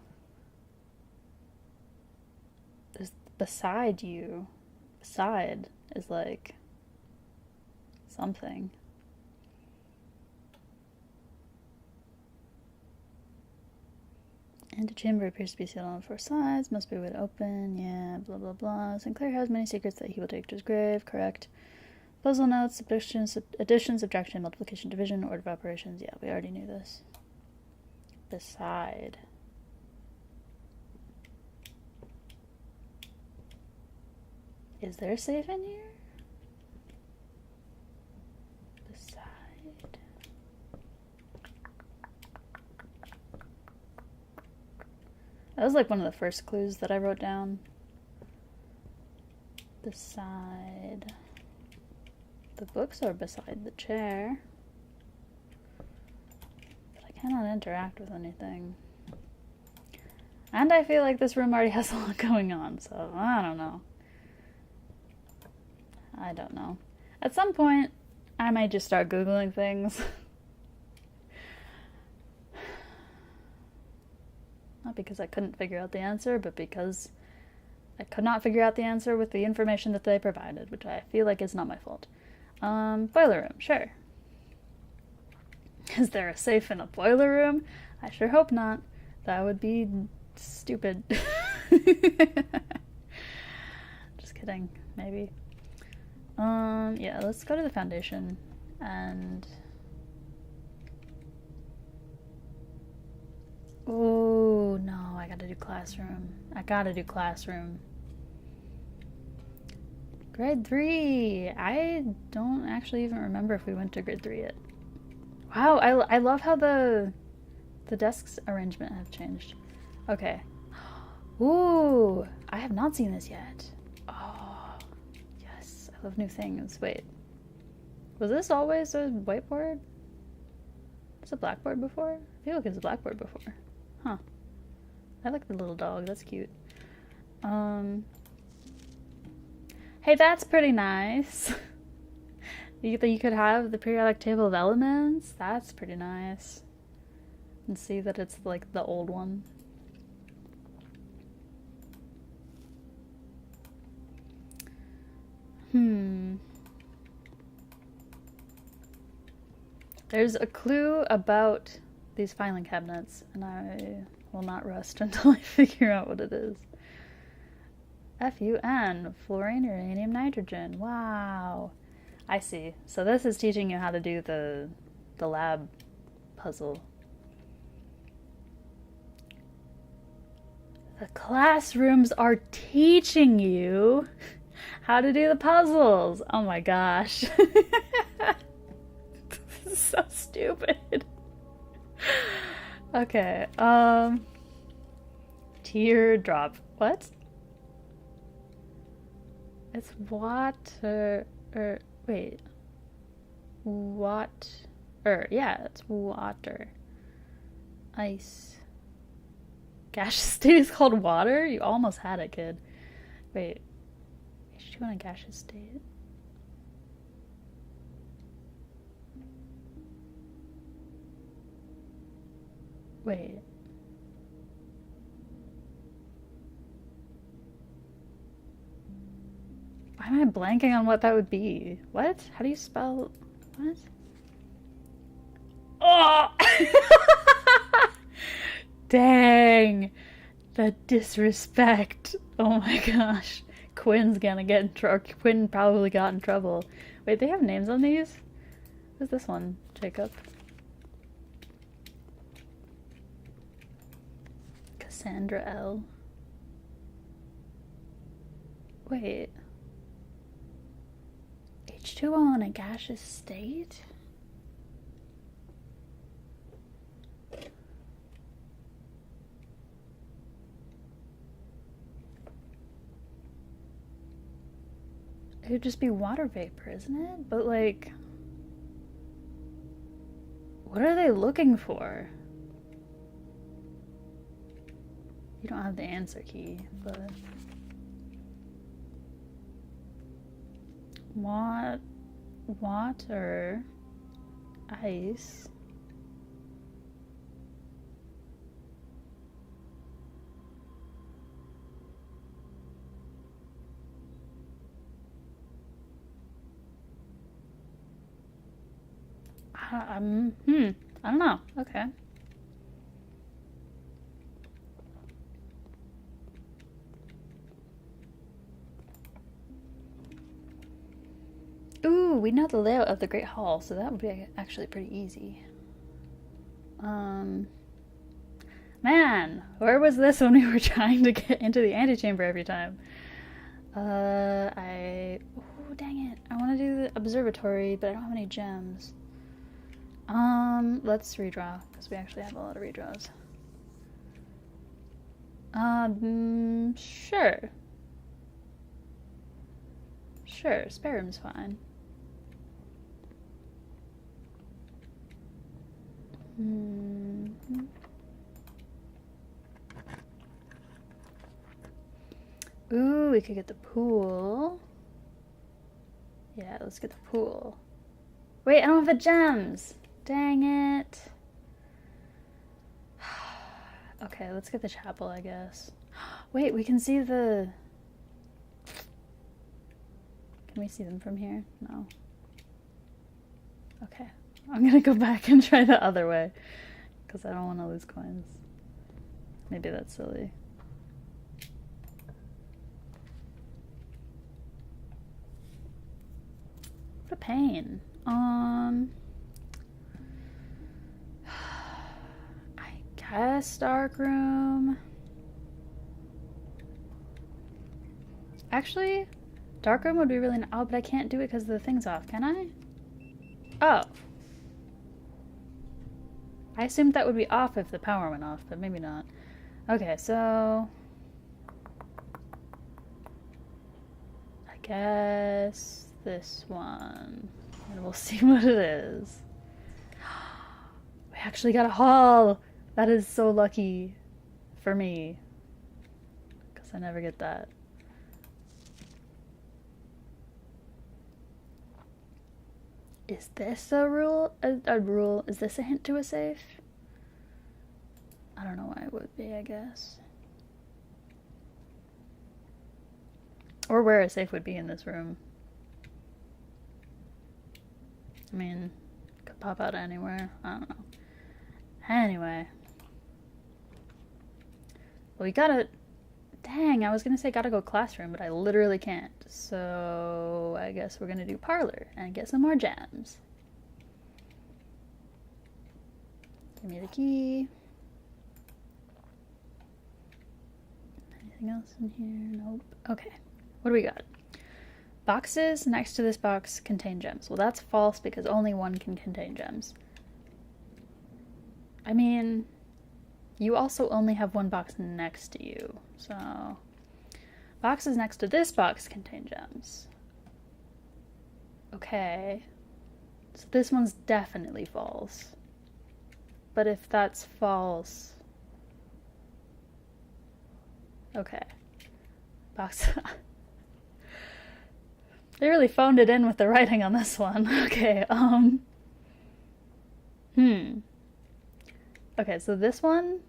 there's beside you. Beside is like something. Antechamber appears to be sealed on 4 sides. Must be wood open. Yeah, blah blah blah. Sinclair has many secrets that he will take to his grave. Correct. Puzzle notes, addition, subtraction, multiplication, division, order of operations. Yeah, we already knew this. Beside. Is there a safe in here? Beside. That was like one of the first clues that I wrote down. Beside. The books are beside the chair. But I cannot interact with anything. And I feel like this room already has a lot going on, so I don't know. I don't know. At some point, I might just start Googling things. Not because I couldn't figure out the answer, but because I could not figure out the answer with the information that they provided, which I feel like is not my fault. Boiler room, sure. Is there a safe in a boiler room? I sure hope not. That would be stupid. Just kidding, maybe. Yeah, let's go to the foundation and... Oh, no, I gotta do classroom. Grade 3! I don't actually even remember if we went to grade 3 yet. Wow, I love how the desk's arrangement have changed. Okay. Ooh, I have not seen this yet. Oh, yes, I love new things. Wait, was this always a whiteboard? Was it a blackboard before? I feel like it was a blackboard before. Huh. I like the little dog, that's cute. Hey, that's pretty nice. You could have the periodic table of elements. That's pretty nice. And see that it's like the old one. There's a clue about these filing cabinets, and I will not rest until I figure out what it is. FUN, fluorine, uranium, nitrogen. Wow. I see. So this is teaching you how to do the lab puzzle. The classrooms are teaching you how to do the puzzles. Oh my gosh. This is so stupid. Okay, teardrop. What? It's water, wait. Yeah, it's water. Ice. Gaseous state is called water? You almost had it, kid. Wait. H2 in a gaseous state? Wait. Why am I blanking on what that would be? What? How do you spell... What? Oh! Dang! The disrespect. Oh my gosh. Quinn's gonna get in trouble. Quinn probably got in trouble. Wait, they have names on these? Who's this one? Jacob? Cassandra L. Wait. H2O in a gaseous state? could just be water vapor, isn't it? But like, what are they looking for? You don't have the answer key, but water, ice. I don't know. Okay. Ooh, we know the layout of the Great Hall, so that would be actually pretty easy. Man, where was this when we were trying to get into the antechamber every time? Oh, dang it. I want to do the observatory, but I don't have any gems. Let's redraw, because we actually have a lot of redraws. Sure. Sure, spare room's fine. Ooh, we could get the pool. Yeah, let's get the pool. Wait, I don't have the gems! Dang it. Okay, let's get the chapel, I guess. Wait, we can see the... Can we see them from here? No. Okay. I'm gonna go back and try the other way, because I don't want to lose coins. Maybe that's silly. What a pain. I guess dark room. Actually, dark room would be really... Oh, but I can't do it because the thing's off, can I? Oh. I assumed that would be off if the power went off, but maybe not. Okay, so... I guess this one. And we'll see what it is. We actually got a hall! That is so lucky for me. Because I never get that. Is this a rule? A rule? Is this a hint to a safe? I don't know why it would be, I guess. Or where a safe would be in this room. I mean, could pop out anywhere. I don't know. Anyway. Well, we gotta... Dang, I was gonna say gotta go classroom, but I literally can't. So I guess we're gonna do parlor and get some more gems. Give me the key. Anything else in here? Nope. Okay. What do we got? Boxes next to this box contain gems. Well, that's false because only one can contain gems. I mean, you also only have one box next to you, so... Boxes next to this box contain gems. Okay. So this one's definitely false. But if that's false... Okay. Box... They really phoned it in with the writing on this one. Okay, Okay, so this one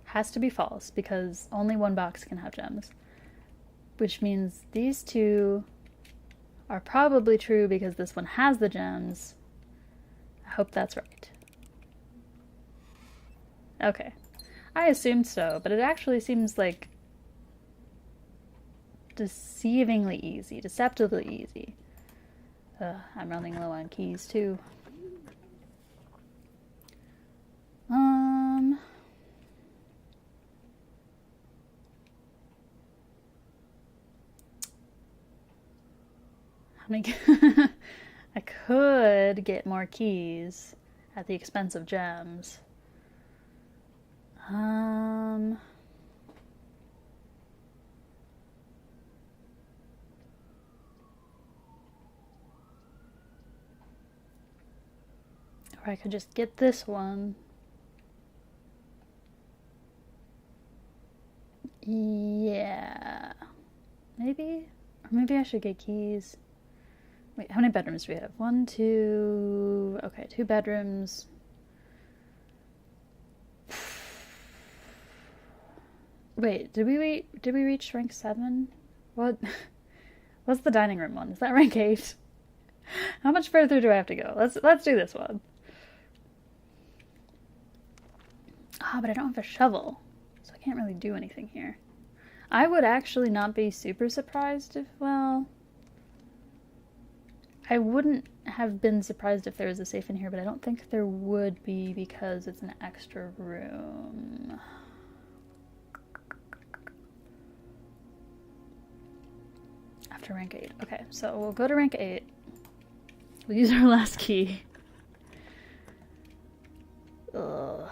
has to be false because only one box can have gems. Which means these two are probably true because this one has the gems. I hope that's right. Okay. I assumed so, but it actually seems like deceptively easy. I'm running low on keys too. How many? I could get more keys at the expense of gems. Or I could just get this one. Yeah. Maybe? Or maybe I should get keys. Wait, how many bedrooms do we have? 1, 2... Okay, 2 bedrooms. Wait, did we reach rank 7? What? What's the dining room one? Is that rank 8? How much further do I have to go? Let's do this one. Ah, but I don't have a shovel, so I can't really do anything here. I would actually not be super surprised if, well... I wouldn't have been surprised if there was a safe in here, but I don't think there would be because it's an extra room. After rank 8. Okay, so we'll go to rank 8. We'll use our last key. Ugh.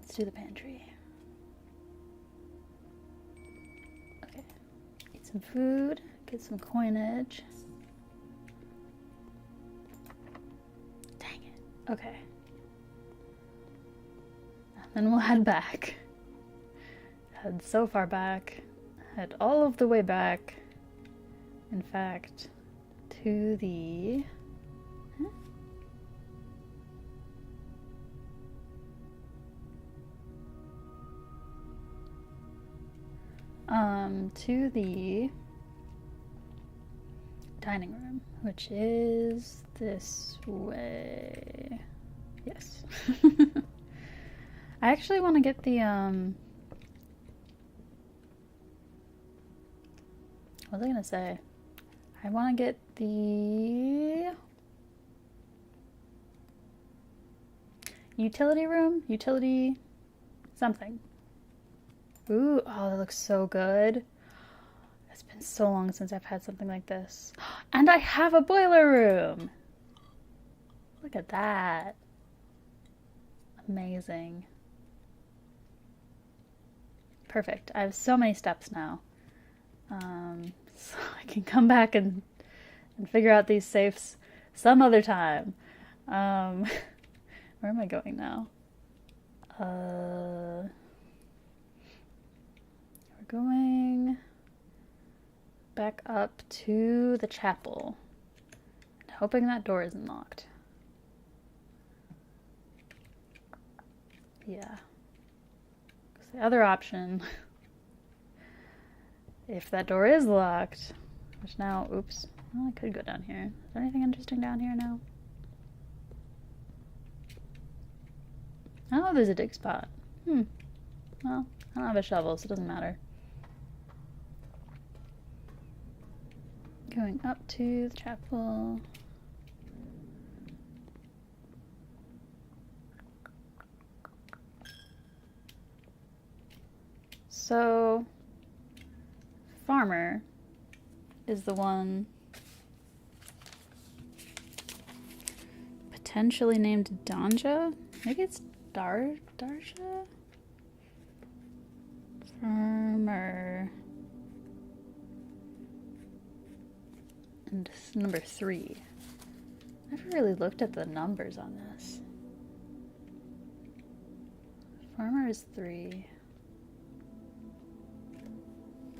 Let's do the pantry. Okay. Eat some food. Get some coinage. Dang it. Okay. And then we'll head back. Head so far back. Head all of the way back. In fact, to the... Huh? To the dining room, which is this way. Yes. I actually want to get the, what was I gonna say? I want to get the utility room? Utility something. Ooh, oh, that looks so good. It's been so long since I've had something like this. And I have a boiler room! Look at that. Amazing. Perfect. I have so many steps now. So I can come back and figure out these safes some other time. Where am I going now? We're going back up to the chapel. Hoping that door isn't locked. Yeah. 'Cause the other option, if that door is locked, which now, oops, well, I could go down here. Is there anything interesting down here now? Oh, there's a dig spot. Well, I don't have a shovel, so it doesn't matter. Going up to the chapel. So, farmer is the one potentially named Danja. Maybe it's Darsha? Farmer. And number 3. I never really looked at the numbers on this. Farmer is 3.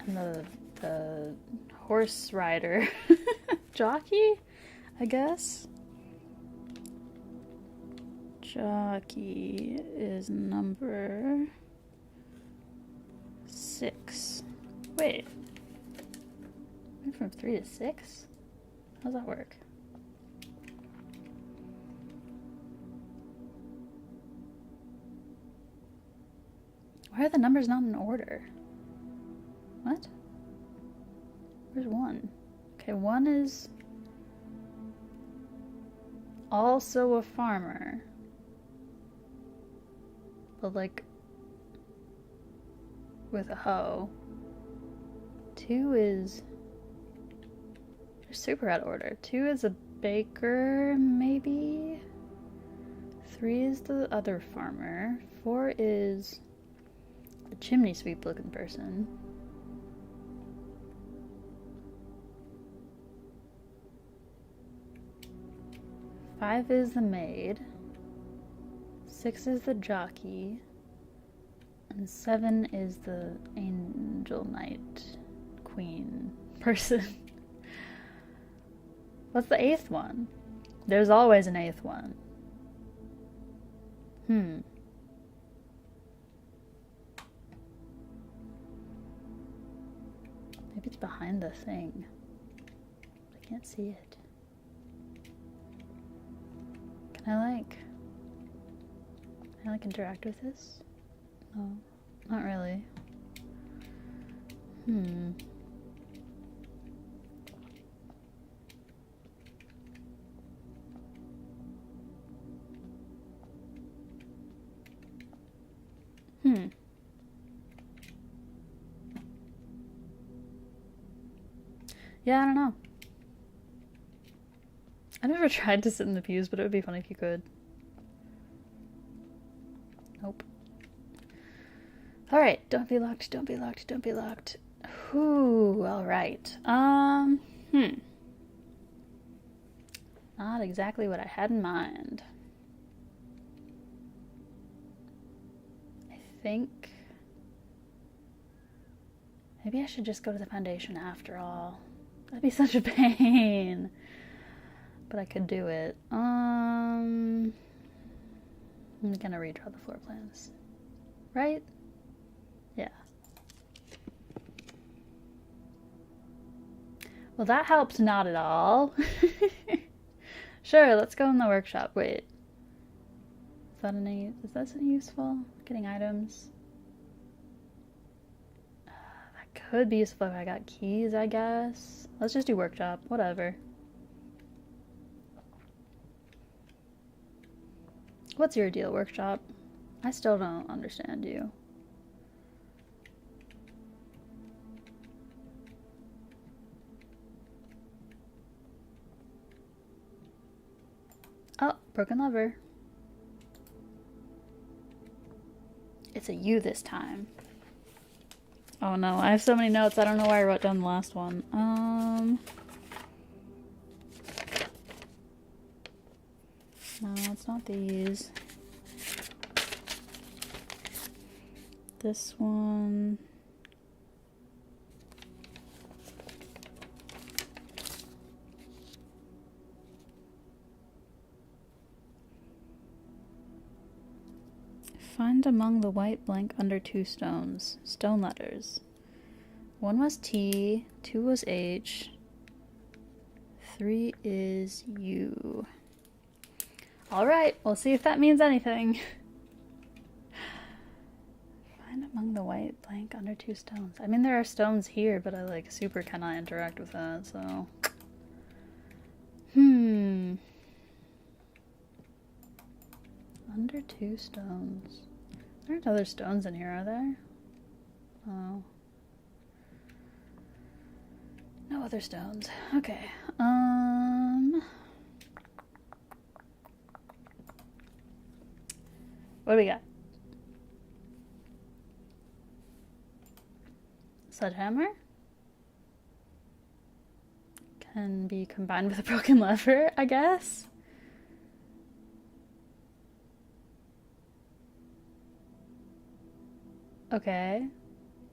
And the horse rider jockey, I guess. Jockey is number 6. Wait. Went from 3 to 6? How does that work? Why are the numbers not in order? What? Where's 1? Okay, 1 is also a farmer. But like with a hoe. 2 is... They're super out of order. 2 is a baker, maybe? 3 is the other farmer. 4 is the chimney sweep looking person. 5 is the maid. 6 is the jockey. And 7 is the angel knight queen person. What's the 8th one? There's always an 8th one. Maybe it's behind the thing. I can't see it. Can I interact with this? No, not really. Yeah, I don't know. I never tried to sit in the pews, but it would be fun if you could. Nope. Alright, don't be locked, don't be locked, don't be locked. Whew, alright. Not exactly what I had in mind. I think maybe I should just go to the foundation after all. That'd be such a pain. But I could do it. I'm gonna redraw the floor plans. Right? Yeah. Well, that helps not at all. Sure, let's go in the workshop. Wait. Is that any useful? Getting items? That could be useful if I got keys, I guess. Let's just do workshop. Whatever. What's your deal, workshop? I still don't understand you. Oh, broken lever. It's a you this time. Oh no, I have so many notes. I don't know why I wrote down the last one. No, it's not these. This one. Find among the white blank under 2 stones. Stone letters. 1 was T, 2 was H, 3 is U. Alright, we'll see if that means anything. Find among the white blank under 2 stones. I mean, there are stones here, but I super cannot interact with that, so. Under 2 stones. There aren't other stones in here, are there? Oh. No other stones. Okay. What do we got? Sledgehammer? Can be combined with a broken lever, I guess? Okay.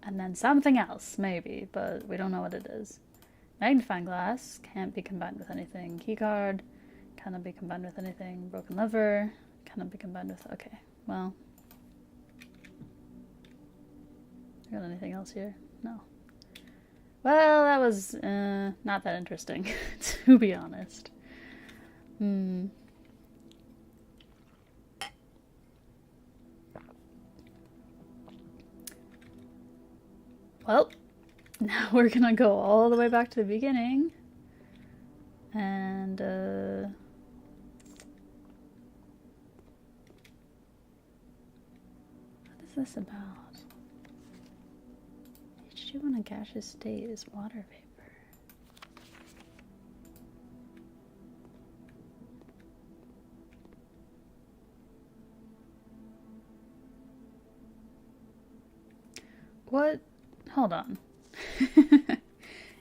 And then something else, maybe, but we don't know what it is. Magnifying glass can't be combined with anything. Keycard cannot be combined with anything. Broken lever cannot be combined with... Okay, well. Got anything else here? No. Well, that was not that interesting, to be honest. Well, now we're gonna go all the way back to the beginning. And, what is this about? H2 in a gaseous state is water vapor. What? Hold on.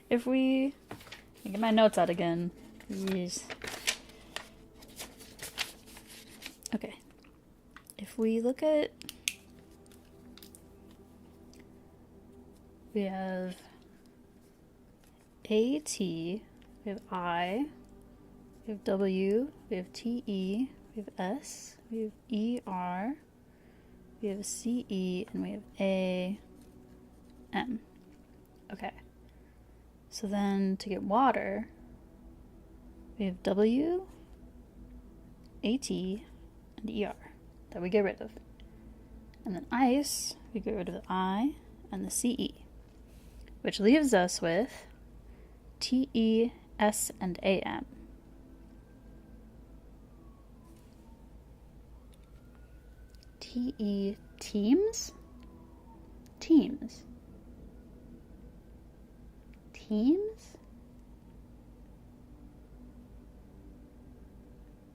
If we... Let me get my notes out again. Jeez. if we look at, we have AT, we have I, we have W, we have TE, we have S, we have ER, we have CE, and we have AM. Okay. So then to get water, we have W, AT, and ER that we get rid of. And then ice, we get rid of the I and the CE, which leaves us with TE, S, and AM. TE, teams? Teams. Teams?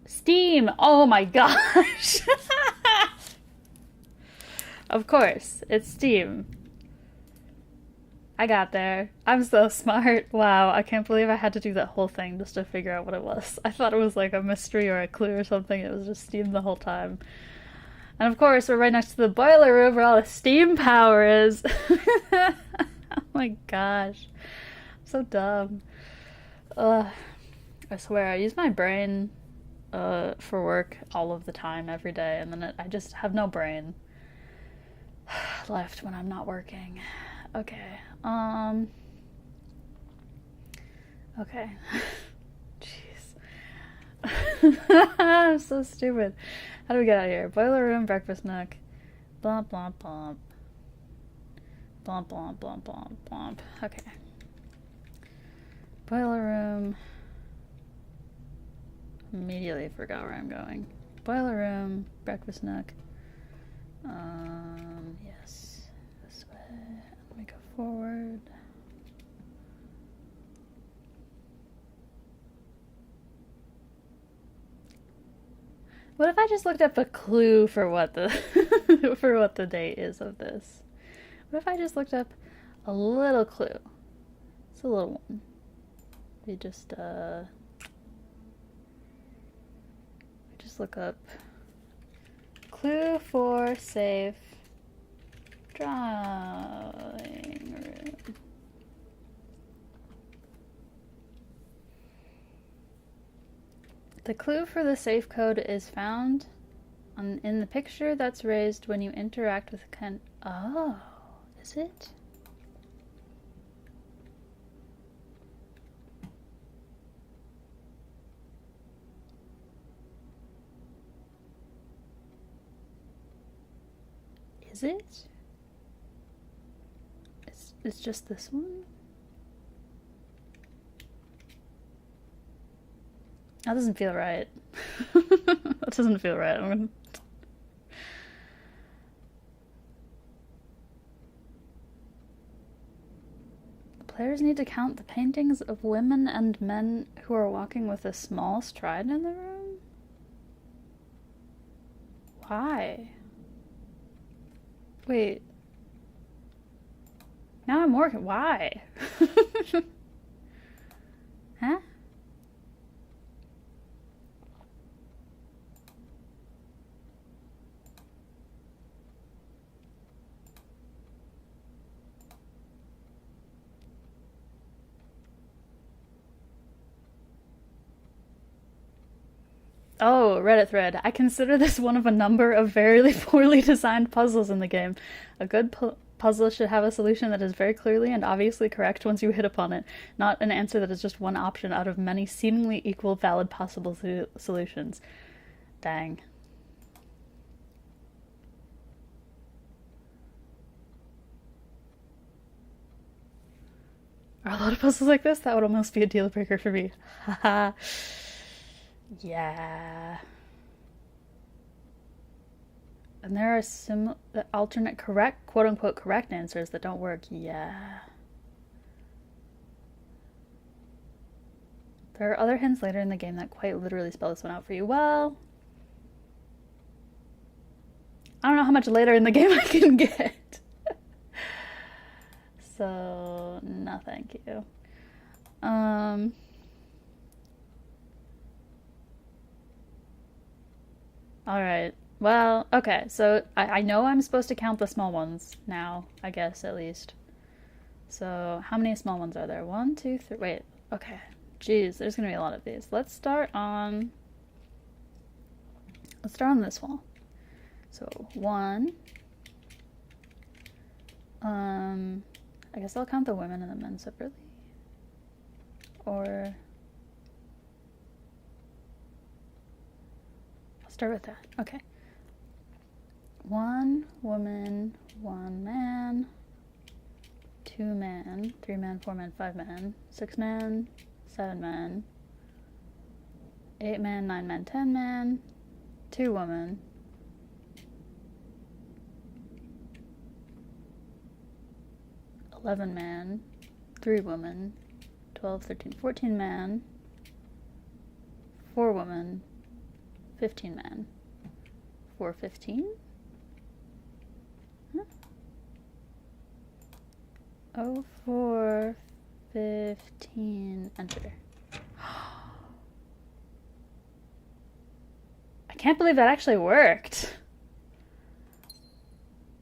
Steam! Oh my gosh! Of course, it's Steam. I got there. I'm so smart. Wow, I can't believe I had to do that whole thing just to figure out what it was. I thought it was like a mystery or a clue or something. It was just Steam the whole time. And of course, we're right next to the boiler room where all the steam power is. Oh my gosh. I'm so dumb. I swear, I use my brain for work all of the time, every day, and then I just have no brain left when I'm not working. Okay. Okay. Jeez. I'm so stupid. How do we get out of here? Boiler room, breakfast nook. Blomp, blomp, blomp. Blomp, blomp, blomp, blomp, blomp. Okay. Boiler room. Immediately forgot where I'm going. Boiler room, breakfast nook. Yes. This way. Let me go forward. What if I just looked up a clue for what the for what the date is of this? What if I just looked up a little clue? It's a little one. We just look up clue for safe drawing room. The clue for the safe code is found in the picture that's raised when you interact with Oh, is it? Is it? It's just this one? That doesn't feel right. That doesn't feel right. The players need to count the paintings of women and men who are walking with a small stride in the room? Why? Wait. Now I'm working. Why? Huh? Oh, Reddit thread. I consider this one of a number of very poorly designed puzzles in the game. A good puzzle should have a solution that is very clearly and obviously correct once you hit upon it, not an answer that is just one option out of many seemingly equal valid possible solutions. Dang. Are a lot of puzzles like this? That would almost be a deal breaker for me. Haha. Yeah. And there are some alternate correct, quote-unquote correct answers that don't work. Yeah. There are other hints later in the game that quite literally spell this one out for you. Well, I don't know how much later in the game I can get. So, no thank you. Alright. Well, okay, so I know I'm supposed to count the small ones now, I guess, at least. So, how many small ones are there? One, two, three. Wait, okay. Jeez, there's gonna be a lot of these. Let's start on this wall. So, one. I guess I'll count the women and the men separately. Or I'll start with that. Okay. 1 woman, 1 man, 2 men, 3 men, 4 men, 5 men, 6 men, 7 men, 8 men, 9 men, 10 men, 2 women, 11 men, 3 women, 12, 13, 14 men, 4 women, 15 men, 4, 15? Huh? Oh, 4, 15, enter. I can't believe that actually worked.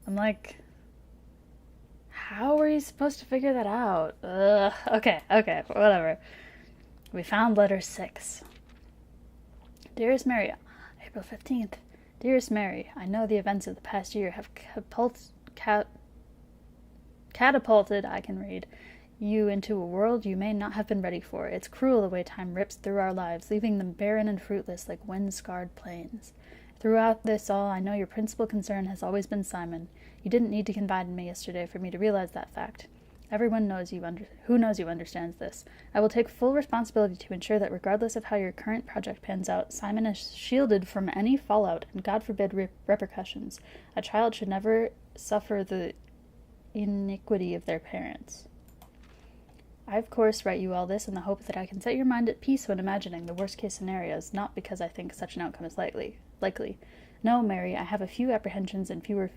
I'm like, how were you supposed to figure that out? Ugh. Okay, whatever. We found letter 6. Dearest Mary, April 15th. Dearest Mary, I know the events of the past year have catapulted, I can read, you into a world you may not have been ready for. It's cruel the way time rips through our lives, leaving them barren and fruitless like wind-scarred plains. Throughout this all, I know your principal concern has always been Simon. You didn't need to confide in me yesterday for me to realize that fact. Everyone who knows you understands this. I will take full responsibility to ensure that regardless of how your current project pans out, Simon is shielded from any fallout and, God forbid, repercussions. A child should never suffer the iniquity of their parents. I, of course, write you all this in the hope that I can set your mind at peace when imagining the worst-case scenarios, not because I think such an outcome is likely. No, Mary, I have few apprehensions and fewer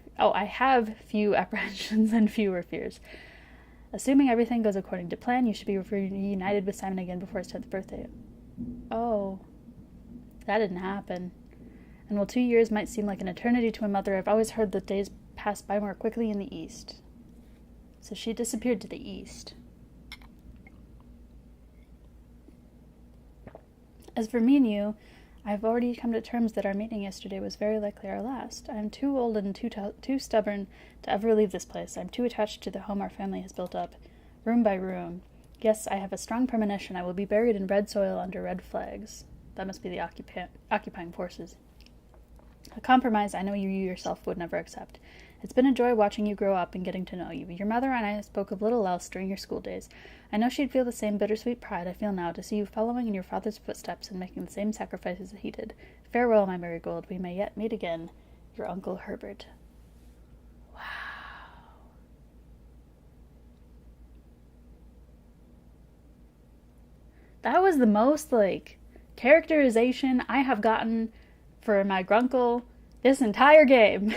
fears. Assuming everything goes according to plan, you should be reunited with Simon again before his 10th birthday. Oh, that didn't happen. And while 2 years might seem like an eternity to a mother, I've always heard that days pass by more quickly in the East. So she disappeared to the East. As for me and you, I've already come to terms that our meeting yesterday was very likely our last. I am too old and too stubborn to ever leave this place. I'm too attached to the home our family has built up, room by room. Yes, I have a strong premonition I will be buried in red soil under red flags. That must be the occupying forces. A compromise I know you yourself would never accept. It's been a joy watching you grow up and getting to know you. Your mother and I spoke of little else during your school days. I know she'd feel the same bittersweet pride I feel now to see you following in your father's footsteps and making the same sacrifices that he did. Farewell, my marigold. We may yet meet again. Your Uncle Herbert. Wow. That was the most, characterization I have gotten for my grunkle this entire game.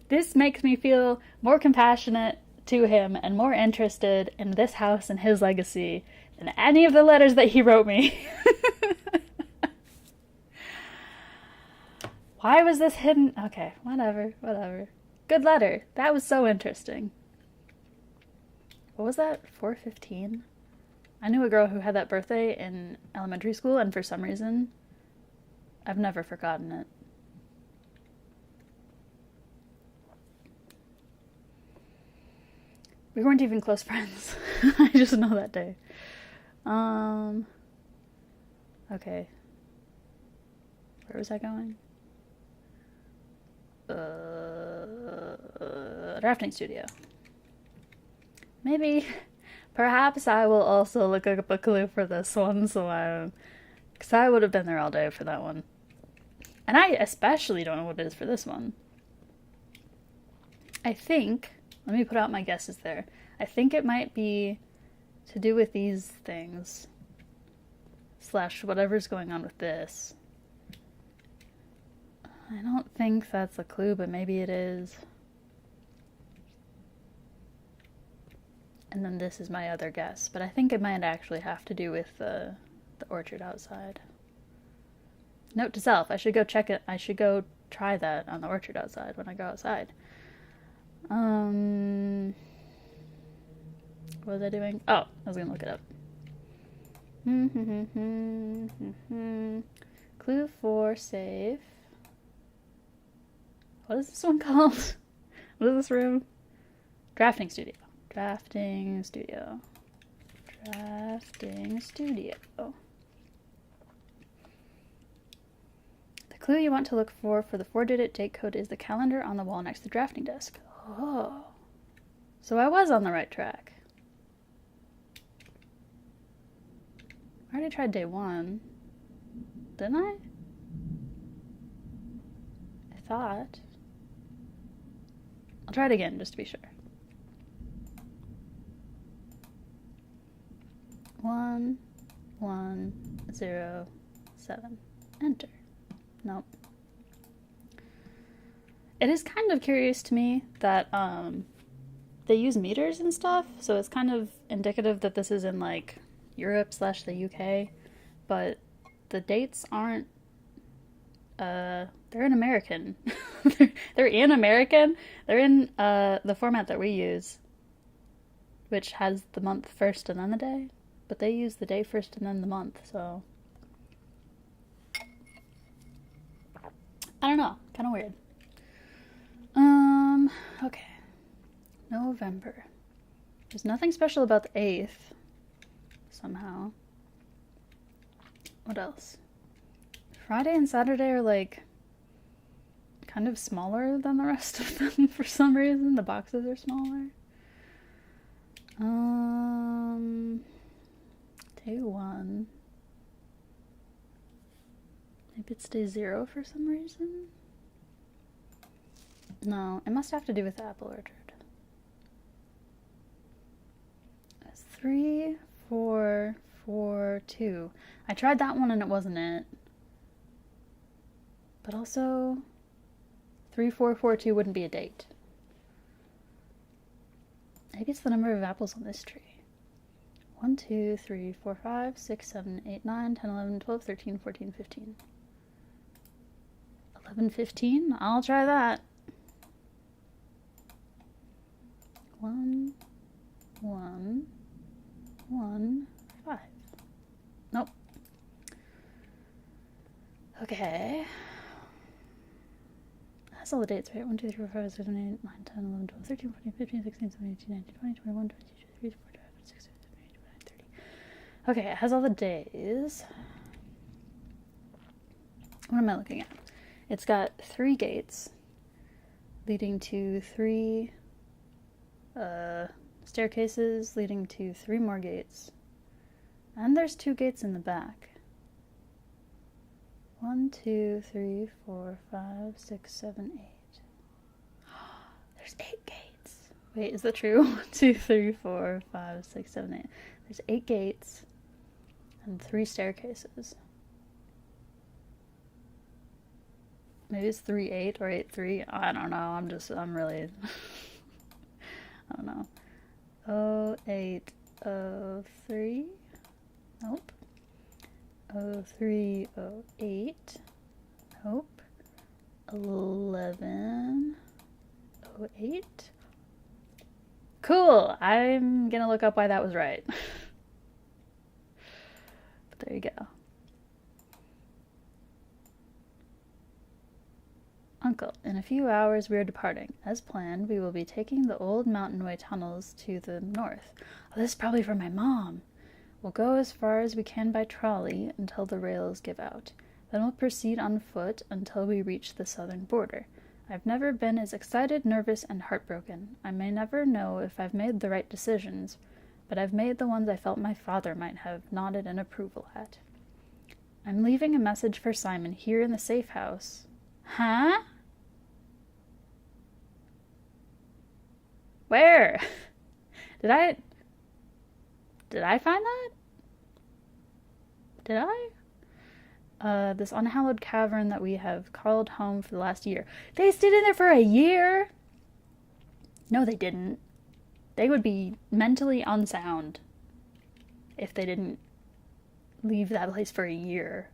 This makes me feel more compassionate to him and more interested in this house and his legacy than any of the letters that he wrote me. Why was this hidden? Okay, whatever. Good letter. That was so interesting. What was that? 415? I knew a girl who had that birthday in elementary school, and for some reason, I've never forgotten it. We weren't even close friends. I just know that day. Okay. Where was I going? Drafting studio. Perhaps I will also look up a clue for this one, because I would have been there all day for that one. And I especially don't know what it is for this one. I think, let me put out my guesses there. I think it might be to do with these things, / whatever's going on with this. I don't think that's a clue, but maybe it is. And then this is my other guess, but I think it might actually have to do with the orchard outside. Note to self, I should go check it. I should go try that on the orchard outside when I go outside. What was I doing? Oh, I was gonna look it up. Clue 4, safe. What is this one called? What is this room? Drafting studio. Drafting studio. Drafting studio. The clue you want to look for the 4-digit date code is the calendar on the wall next to the drafting desk. Oh. So I was on the right track. I already tried day 1. Didn't I? I thought. I'll try it again just to be sure. 1, 1, 0, 7. Enter. Nope. It is kind of curious to me that they use meters and stuff, so it's kind of indicative that this is in like Europe / the UK, but the dates aren't. They're in American. They're in American. They're in the format that we use, which has the month first and then the day, but they use the day first and then the month. So I don't know. Kind of weird. Okay. November. There's nothing special about the 8th. Somehow. What else? Friday and Saturday are like kind of smaller than the rest of them for some reason. The boxes are smaller. Day 1. Maybe it's day 0 for some reason. No, it must have to do with the apple orchard. That's 3, 4, 4, 2. I tried that one and it wasn't it. But also, 3, 4, 4, 2 wouldn't be a date. Maybe it's the number of apples on this tree. 1, 2, 3, 4, 5, 6, 7, 8, 9, 10, 11, 12, 13, 14, 15. 11, 15? I'll try that. 1, 1, 1, 5. Nope. Okay. That's all the dates, right? 1, 2, 3, 4, 5, 6, 7, 8, 9, 10, 11, 12, 13, 14, 15, 16, 17, 18, 19, 20, 21, 22, 23, 24, 25, 26, 27, 28, 29, 30. Okay, it has all the days. What am I looking at? It's got 3 gates leading to 3 staircases leading to 3 more gates. And there's 2 gates in the back. 1, 2, 3, 4, 5, 6, 7, 8. There's 8 gates. Wait, is that true? 1, 2, 3, 4, 5, 6, 7, 8. There's 8 gates and 3 staircases. Maybe it's 3, 8 or 8, 3. I don't know. I'm really. I don't know. 08, 03. Nope. 03, 08. Nope. 11, 08. Cool. I'm gonna look up why that was right. But there you go. Uncle, in a few hours we are departing. As planned, we will be taking the old mountainway tunnels to the north. Oh, this is probably for my mom. We'll go as far as we can by trolley until the rails give out. Then we'll proceed on foot until we reach the southern border. I've never been as excited, nervous, and heartbroken. I may never know if I've made the right decisions, but I've made the ones I felt my father might have nodded in approval at. I'm leaving a message for Simon here in the safe house. Huh? Where? Did I find that? Did I? This unhallowed cavern that we have called home for the last year. They stayed in there for a year? No, they didn't. They would be mentally unsound if they didn't leave that place for a year.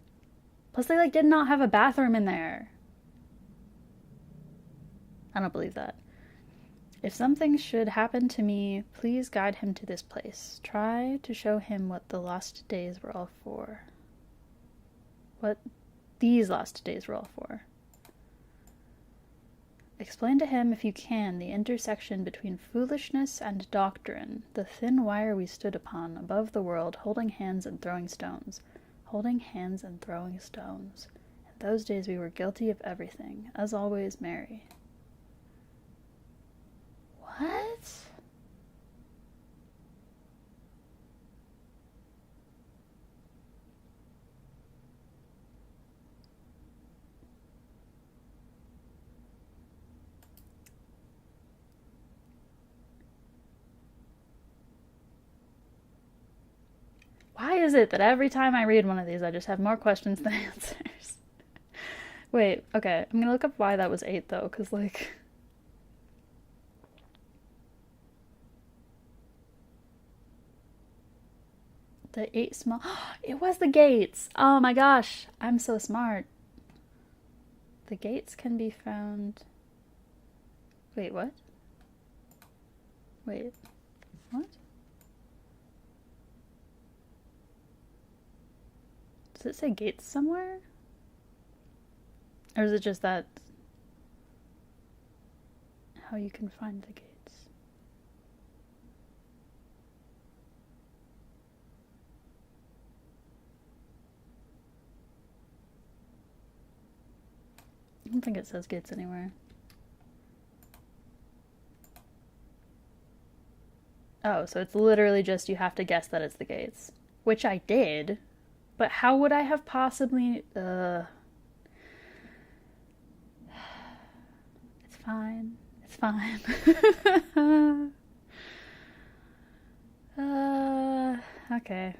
Plus they, like, did not have a bathroom in there. I don't believe that. If something should happen to me, please guide him to this place. Try to show him what the lost days were all for. What these lost days were all for. Explain to him, if you can, the intersection between foolishness and doctrine, the thin wire we stood upon, above the world, holding hands and throwing stones. Holding hands and throwing stones. In those days we were guilty of everything. As always, Mary. What? Why is it that every time I read one of these, I just have more questions than answers? Wait, okay, I'm gonna look up why that was 8, though, because, like... The 8 small... It was the gates! Oh my gosh, I'm so smart. The gates can be found... Wait, what? Wait, what? Does it say gates somewhere? Or is it just that... how you can find the gates? I don't think it says gates anywhere. Oh, so it's literally just you have to guess that it's the gates. Which I did. But how would I have possibly... It's fine. It's fine. Okay.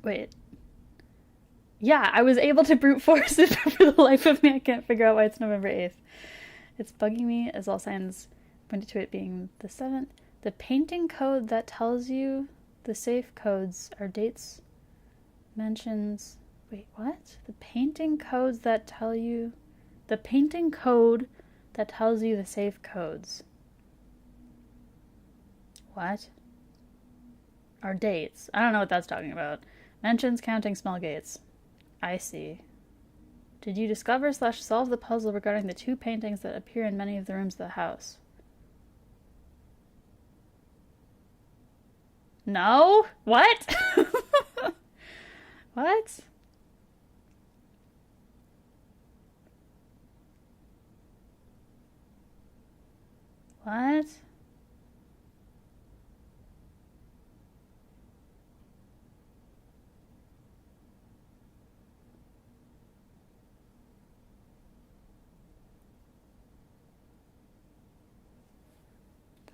Wait. Yeah, I was able to brute force it, but for the life of me, I can't figure out why it's November 8th. It's bugging me, as all signs pointed to it being the 7th. The painting code that tells you the safe codes are dates, mentions... Wait, what? The painting codes that tell you... The painting code that tells you the safe codes. What? Are dates. I don't know what that's talking about. Mentions counting small gates. I see. Did you discover / solve the puzzle regarding the 2 paintings that appear in many of the rooms of the house? No? What? What? What?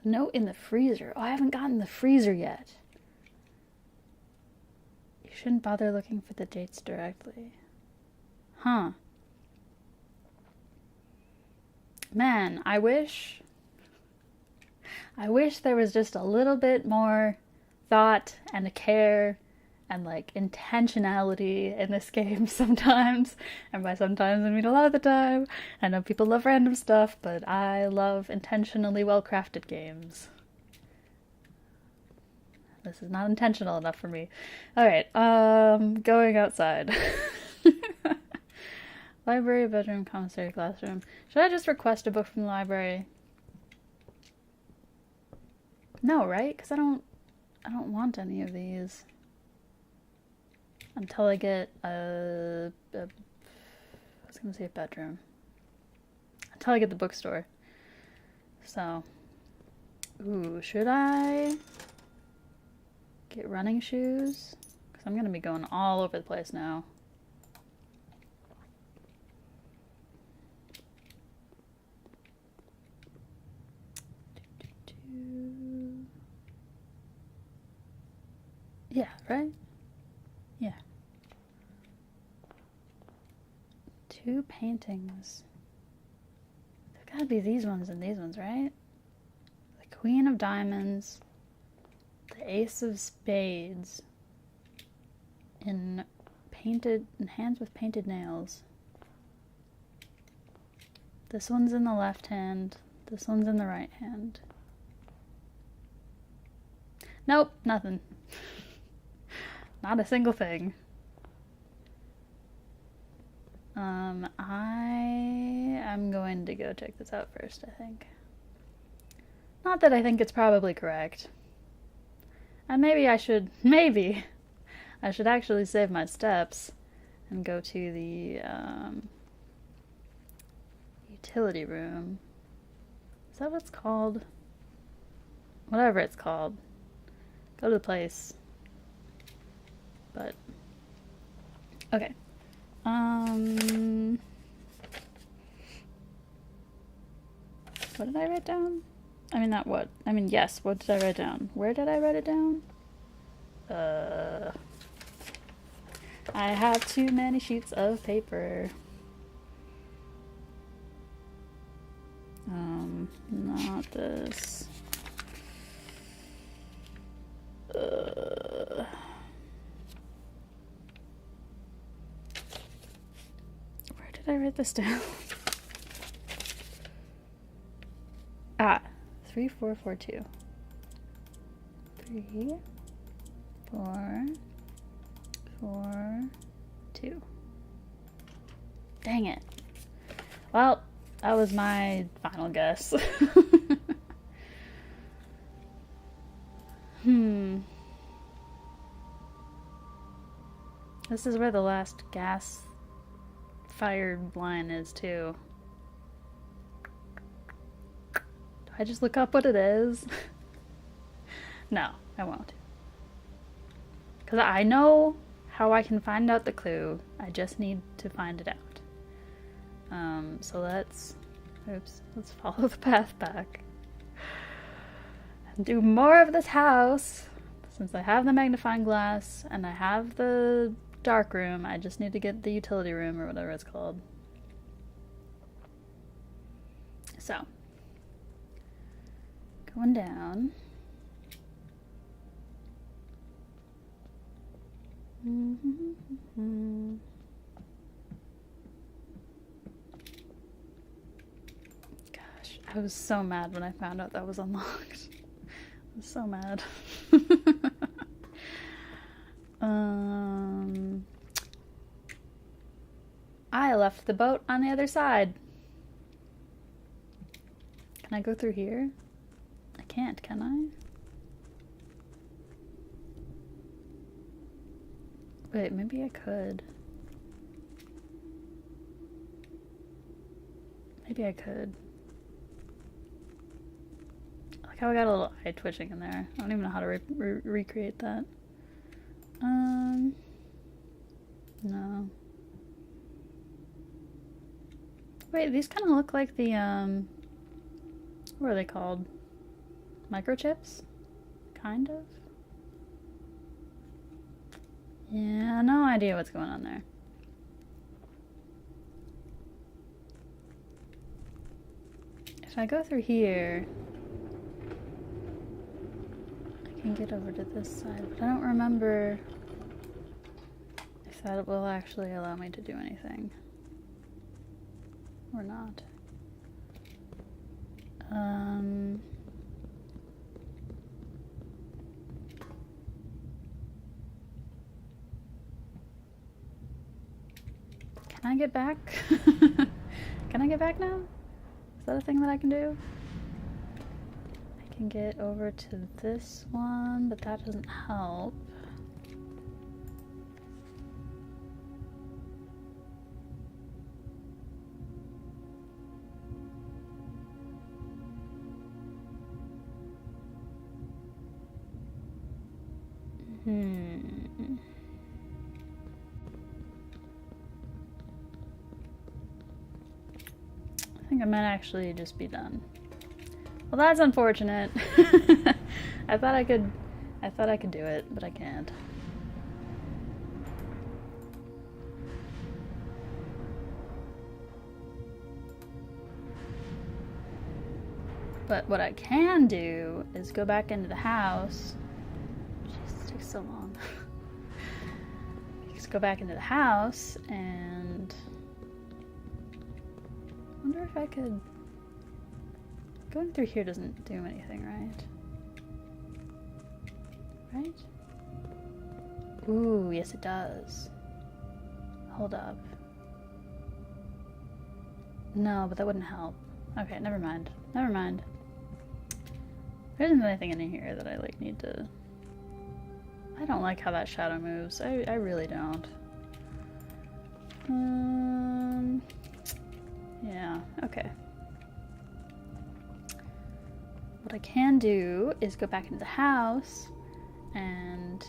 Note in the freezer. Oh, I haven't gotten the freezer yet. You shouldn't bother looking for the dates directly. Huh. Man, I wish there was just a little bit more thought and care and, like, intentionality in this game sometimes. And by sometimes I mean a lot of the time. I know people love random stuff, but I love intentionally well-crafted games. This is not intentional enough for me. Alright, going outside. Library, bedroom, commissary, classroom. Should I just request a book from the library? No, right? Because I don't want any of these. Until I get I was gonna say a bedroom. Until I get the bookstore. So, ooh, should I get running shoes? Because I'm gonna be going all over the place now. Yeah, right? Yeah. 2 paintings. There's gotta be these ones and these ones, right? The Queen of Diamonds, the Ace of Spades in painted, hands with painted nails. This one's in the left hand. This one's in the right hand. Nope, nothing. Not a single thing. I'm going to go check this out first, I think. Not that I think it's probably correct. And maybe I should actually save my steps and go to the utility room. Is that what it's called? Whatever it's called. Go to the place. But okay. What did I write down? I mean, not what. I mean, yes, what did I write down? Where did I write it down? I have too many sheets of paper. Not this. Where did I write this down? 3442. 3, 4, 4, 2. Dang it. Well, that was my final guess. This is where the last gas-fired line is, too. Do I just look up what it is? No, I won't. Because I know how I can find out the clue. I just need to find it out. So let's follow the path back. And do more of this house. Since I have the magnifying glass and I have the dark room, I just need to get the utility room or whatever it's called. So, going down. Gosh, I was so mad when I found out that was unlocked. I was so mad. I left the boat on the other side. Can I go through here? I can't, can I? Wait, maybe I could. Maybe I could. Like how I got a little eye twitching in there. I don't even know how to recreate that. No. Wait, these kind of look like the, what are they called? Microchips? Kind of? Yeah, no idea what's going on there. If I go through here, I can get over to this side, but I don't remember if that will actually allow me to do anything. Or not. Can I get back? Can I get back now? Is that a thing that I can do? I can get over to this one, but that doesn't help. I think I might actually just be done. Well, that's unfortunate. I thought I could do it, but I can't. But what I can do is go back into the house. Jeez, this takes so long. Just go back into the house and I wonder if I could. Going through here doesn't do anything, right? Right? Ooh, yes it does. Hold up. No, but that wouldn't help. Okay, never mind. Never mind. There isn't anything in here that I like need to. I don't like how that shadow moves. I really don't. Yeah, okay. What I can do is go back into the house and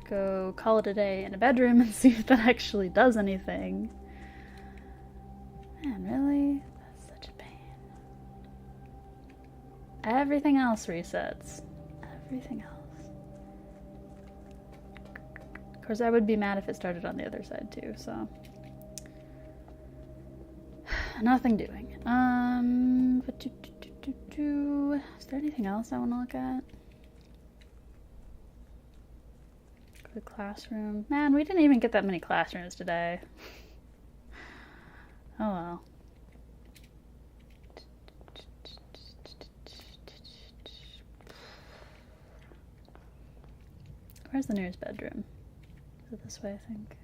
go call it a day in a bedroom and see if that actually does anything. Man, really? That's such a pain. Everything else resets. Everything else. Of course, I would be mad if it started on the other side too, so. Nothing doing. Is there anything else I want to look at? Go to the classroom. Man, we didn't even get that many classrooms today. Oh well. Where's the nearest bedroom? Is it this way, I think?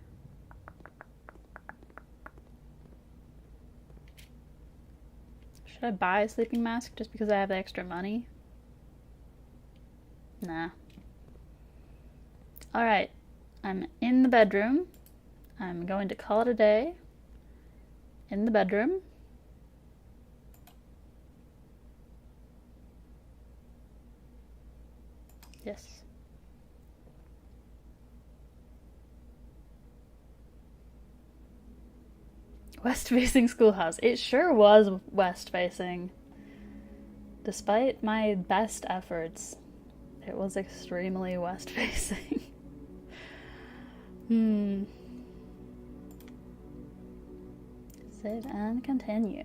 Should I buy a sleeping mask just because I have the extra money? Nah. Alright. I'm in the bedroom. I'm going to call it a day. In the bedroom. Yes. West-facing schoolhouse. It sure was west-facing. Despite my best efforts, it was extremely west-facing. Save and continue.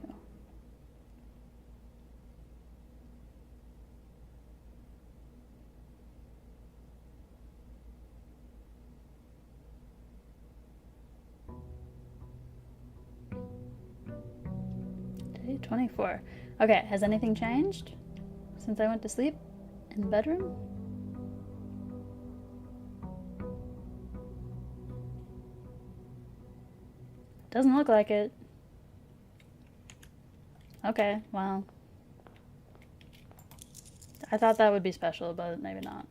Day 24. Okay, has anything changed since I went to sleep in the bedroom? Doesn't look like it. Okay, well. I thought that would be special, but maybe not.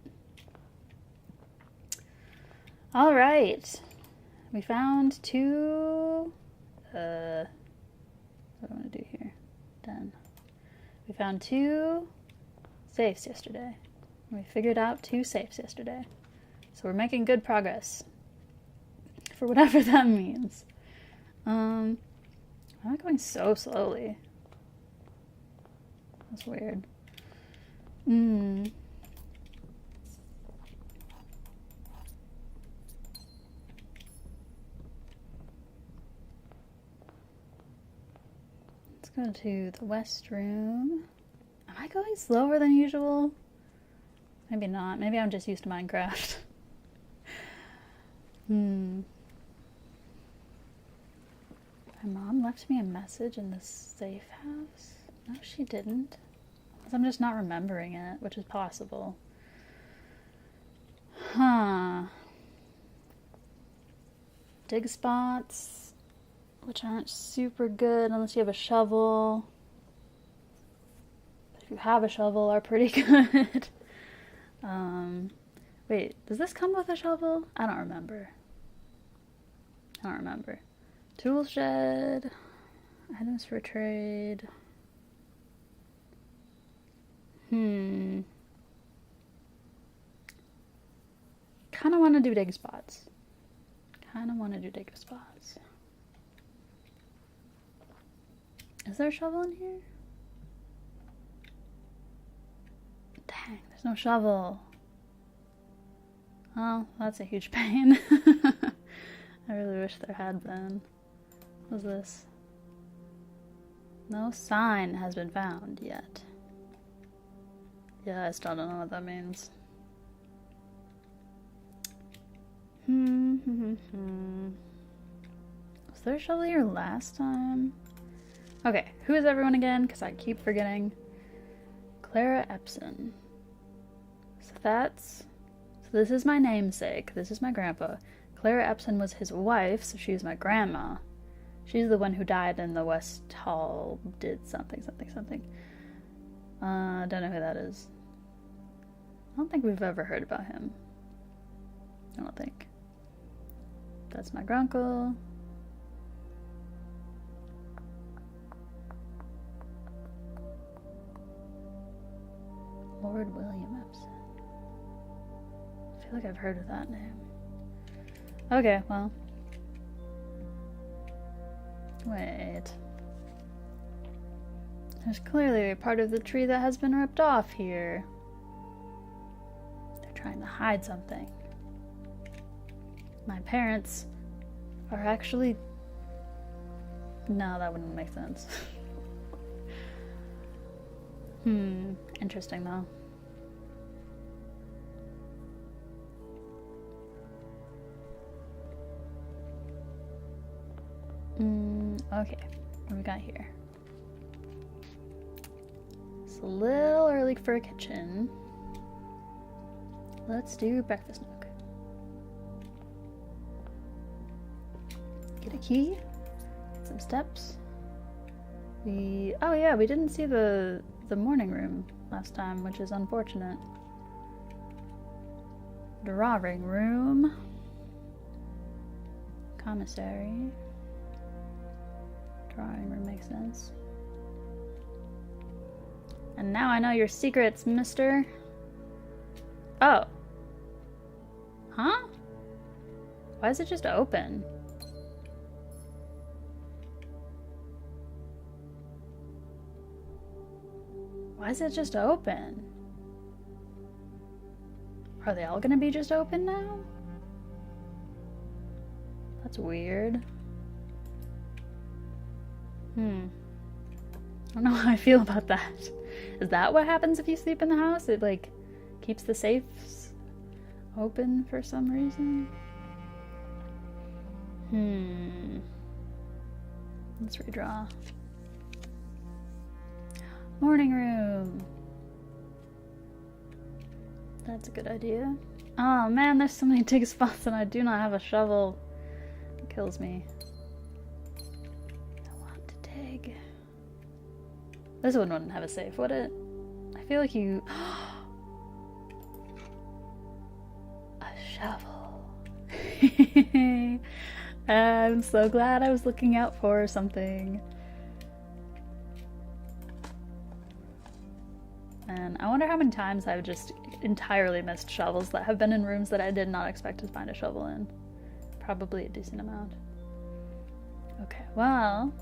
Alright. We found two... what do I want to do here? Done. We found two safes yesterday. We figured out two safes yesterday. So we're making good progress. For whatever that means. I'm going so slowly. That's weird. Let's go to the west room. Am I going slower than usual? Maybe not. Maybe I'm just used to Minecraft. My mom left me a message in the safe house? No, she didn't. I'm just not remembering it, which is possible. Huh. Dig spots, which aren't super good unless you have a shovel. But if you have a shovel, are pretty good. Wait, does this come with a shovel? I don't remember. Tool shed, items for trade. Kind of want to do dig spots. Is there a shovel in here? Dang, there's no shovel. Oh, that's a huge pain. I really wish there had been. What's this? No sign has been found yet. Yeah, I still don't know what that means. Was there a shovel here last time? Okay, who is everyone again? Because I keep forgetting. Clara Epson. So this is my namesake. This is my grandpa. Clara Epson was his wife, so she's my grandma. She's the one who died in the West Hall, did something. Don't know who that is. I don't think we've ever heard about him. I don't think. That's my grunkle. Lord William Epson. I feel like I've heard of that name. Okay, well. Wait. There's clearly a part of the tree that has been ripped off here. They're trying to hide something. My parents are actually... No, that wouldn't make sense. Interesting though. Okay, what do we got here? It's a little early for a kitchen. Let's do breakfast nook. Get a key, get some steps. Oh yeah, we didn't see the morning room last time, which is unfortunate. Drawing room. Commissary. Drawing room makes sense. And now I know your secrets, mister. Oh. Huh? Why is it just open? Why is it just open? Are they all gonna be just open now? That's weird. I don't know how I feel about that. Is that what happens if you sleep in the house? It like keeps the safes open for some reason? Let's redraw. Morning room. That's a good idea. Oh man, there's so many dig spots and I do not have a shovel. It kills me. I want to dig. This one wouldn't have a safe, would it? I feel like you... A shovel. I'm so glad I was looking out for something. And I wonder how many times I've just entirely missed shovels that have been in rooms that I did not expect to find a shovel in. Probably a decent amount. Okay, well...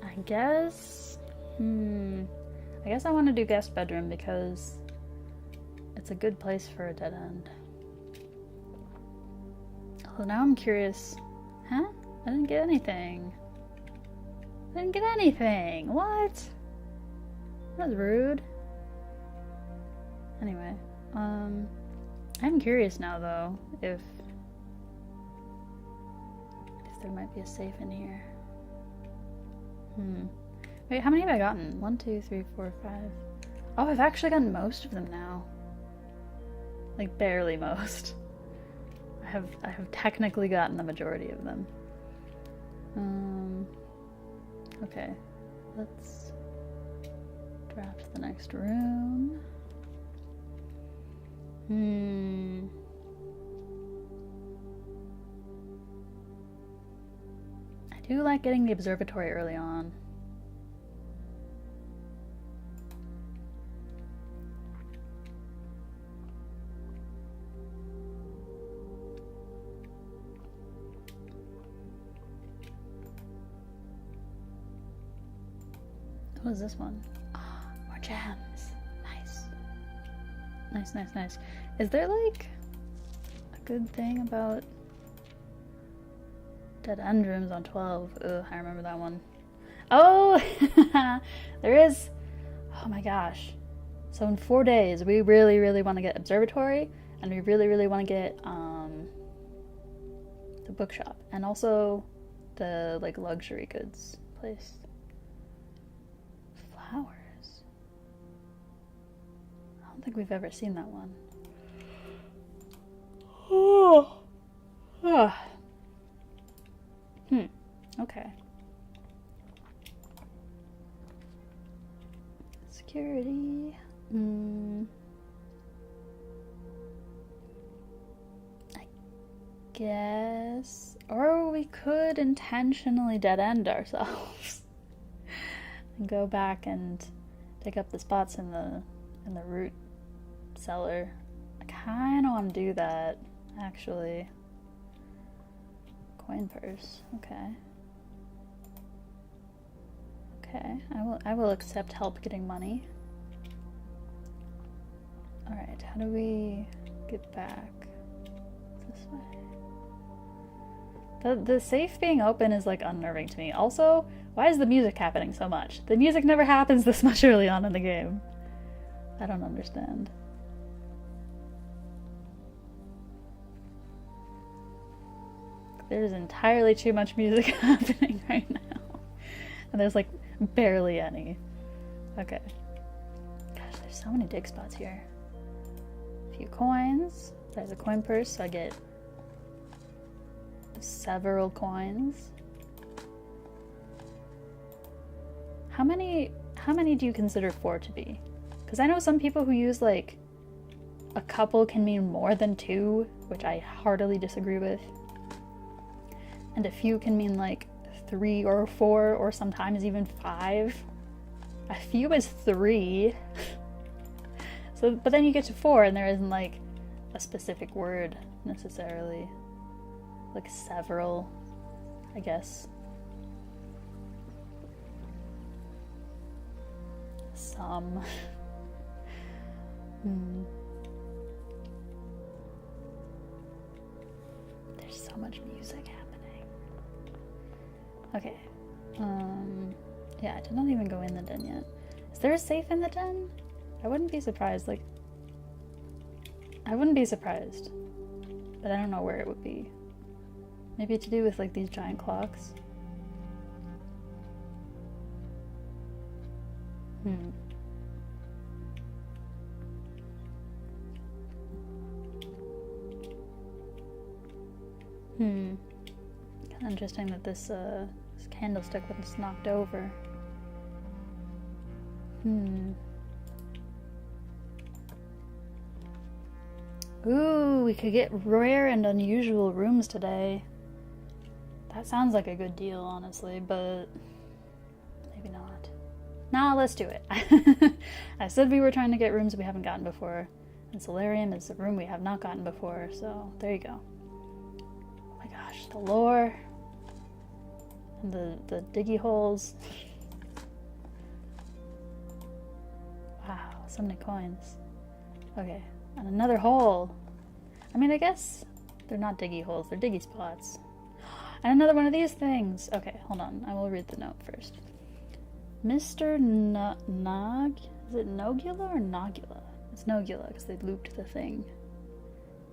I guess... I guess I want to do guest bedroom because it's a good place for a dead end. Well, now I'm curious. Huh? I didn't get anything. I didn't get anything. What? That was rude. Anyway, I'm curious now though if there might be a safe in here. Wait, how many have I gotten? 1, 2, 3, 4, 5. Oh, I've actually gotten most of them now. Like barely most. I have technically gotten the majority of them. Okay, let's draft the next room. I do like getting the observatory early on. What is this one? Oh, more gems. Nice. Nice, nice, nice. Is there like a good thing about dead end rooms on 12? Ugh, I remember that one. Oh, there is. Oh my gosh. So in 4 days, we really, really want to get observatory, and we really, really want to get the bookshop, and also the like luxury goods place. Flowers. I don't think we've ever seen that one. Oh. Okay. Security. I guess. Or we could intentionally dead end ourselves and go back and take up the spots in the root cellar. I kind of want to do that, actually. Coin purse. Okay. Okay. I will accept help getting money. All right. How do we get back? This way. The safe being open is like unnerving to me. Also, why is the music happening so much? The music never happens this much early on in the game. I don't understand. There's entirely too much music happening right now. And there's like barely any. Okay. Gosh, there's so many dig spots here. A few coins. There's a coin purse, so I get several coins. How many do you consider 4 to be? Because I know some people who use like a couple can mean more than 2, which I heartily disagree with. And a few can mean like 3 or 4 or sometimes even 5. A few is 3. So, but then you get to 4 and there isn't like a specific word necessarily. Like several, I guess. Some. There's so much music happening. Okay. Yeah, I did not even go in the den yet. Is there a safe in the den? I wouldn't be surprised, like... I wouldn't be surprised. But I don't know where it would be. Maybe to do with, like, these giant clocks? Kind of interesting that this candlestick was knocked over. Ooh, we could get rare and unusual rooms today. That sounds like a good deal, honestly, but maybe not. Nah, let's do it. I said we were trying to get rooms we haven't gotten before, and Solarium is a room we have not gotten before, so there you go. Oh my gosh, the lore, and the diggy holes. Wow, so many coins. Okay, and another hole. I mean, I guess they're not diggy holes, they're diggy spots. And another one of these things. Okay, hold on, I will read the note first. Mr. Nog, is it Nogula or Nogula? It's Nogula because they looped the thing.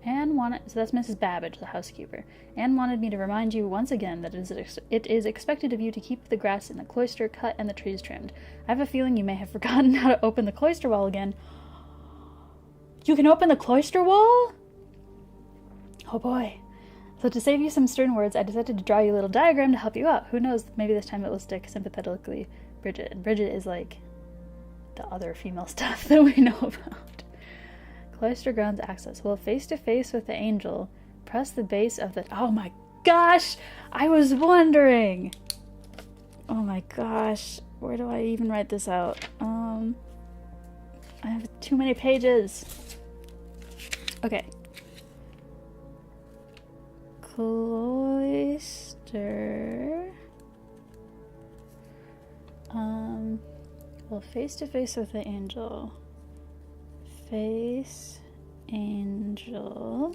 Anne wanted, so that's Mrs. Babbage, the housekeeper. Anne wanted me to remind you once again that it is expected of you to keep the grass in the cloister cut and the trees trimmed. I have a feeling you may have forgotten how to open the cloister wall again. You can open the cloister wall? Oh boy. So to save you some stern words, I decided to draw you a little diagram to help you out. Who knows, maybe this time it will stick sympathetically. Bridget. And Bridget is like the other female stuff that we know about. Cloister grounds access. Well, face to face with the angel, press the base of the... Oh my gosh! I was wondering! Oh my gosh. Where do I even write this out? I have too many pages. Okay. Cloister... well, face to face with the angel. Face, angel,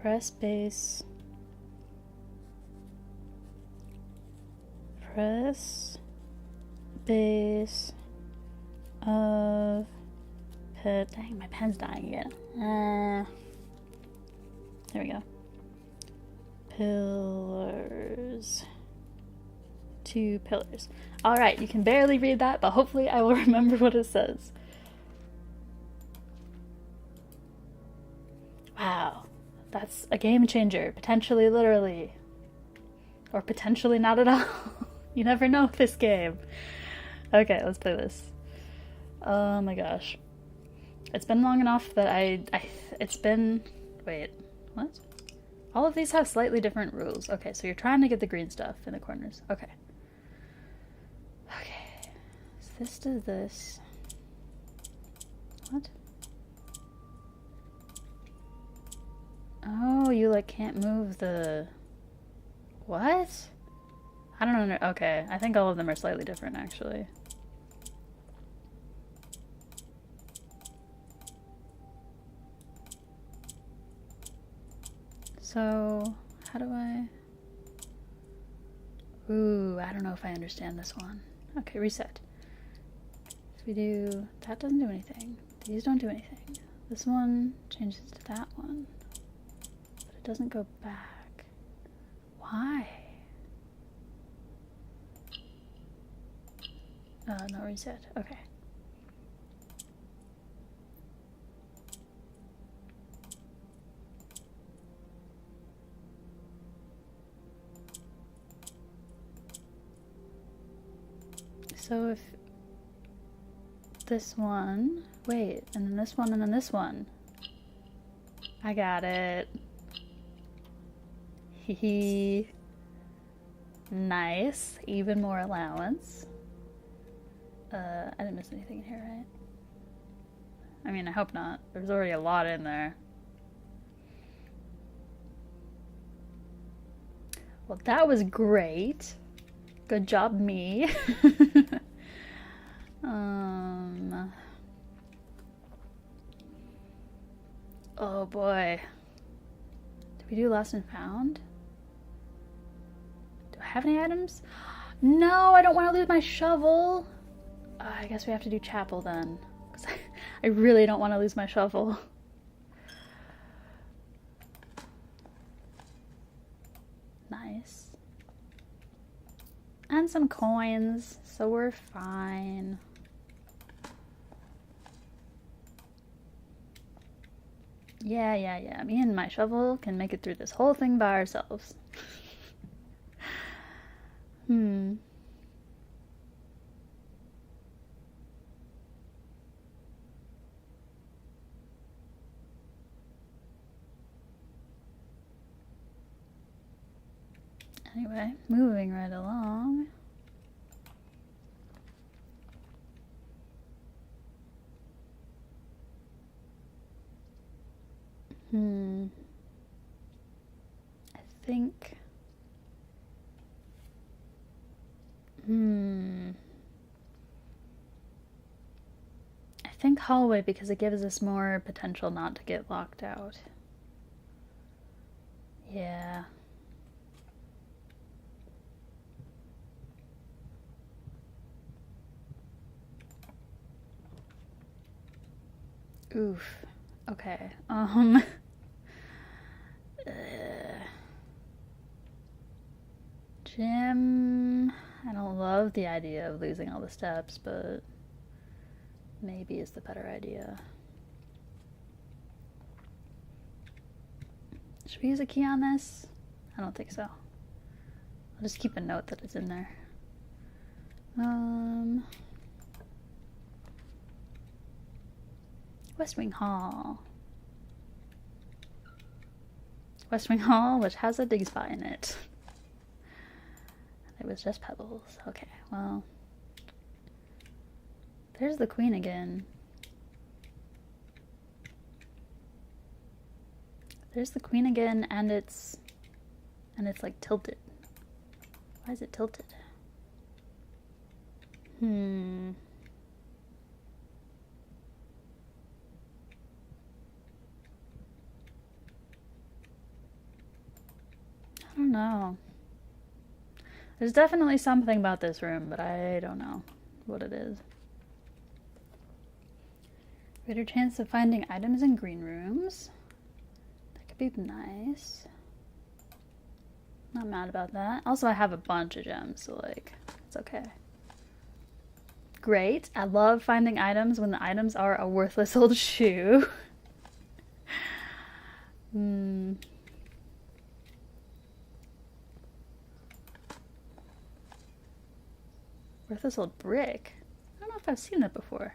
press base, Press base of dang, my pen's dying again. There we go. Pillars. 2 pillars. Alright, you can barely read that, but hopefully I will remember what it says. Wow. That's a game changer. Potentially, literally. Or potentially not at all. You never know with this game. Okay, let's play this. Oh my gosh. It's been long enough that it's been... Wait, what? All of these have slightly different rules. Okay, so you're trying to get the green stuff in the corners. Okay. Okay. So this does this. What? Oh, you like can't move the... What? I don't know. Okay, I think all of them are slightly different actually. So, how do I... Ooh, I don't know if I understand this one. Okay, reset. So we do... That doesn't do anything. These don't do anything. This one changes to that one. But it doesn't go back. Why? No reset. Okay. So if this one, wait, and then this one, and then this one. I got it. Hee. Nice. Even more allowance. I didn't miss anything in here, right? I mean, I hope not. There's already a lot in there. Well, that was great. Good job, me. Oh boy. Did we do lost and found? Do I have any items? No, I don't want to lose my shovel. I guess we have to do chapel then. Because I really don't want to lose my shovel. Nice. And some coins, so we're fine. Yeah. Me and my shovel can make it through this whole thing by ourselves. Anyway, moving right along. I think... I think hallway because it gives us more potential not to get locked out. Yeah. Oof. Okay. Gym. I don't love the idea of losing all the steps, but maybe is the better idea. Should we use a key on this? I don't think so. I'll just keep a note that it's in there. West Wing Hall. West Wing Hall, which has a dig spot in it. It was just pebbles. Okay, well. There's the queen again. There's the queen again, and it's like tilted. Why is it tilted? I don't know. There's definitely something about this room, but I don't know what it is. Greater chance of finding items in green rooms. That could be nice. Not mad about that. Also, I have a bunch of gems, so like, it's okay. Great. I love finding items when the items are a worthless old shoe. Worthless old brick. I don't know if I've seen that before.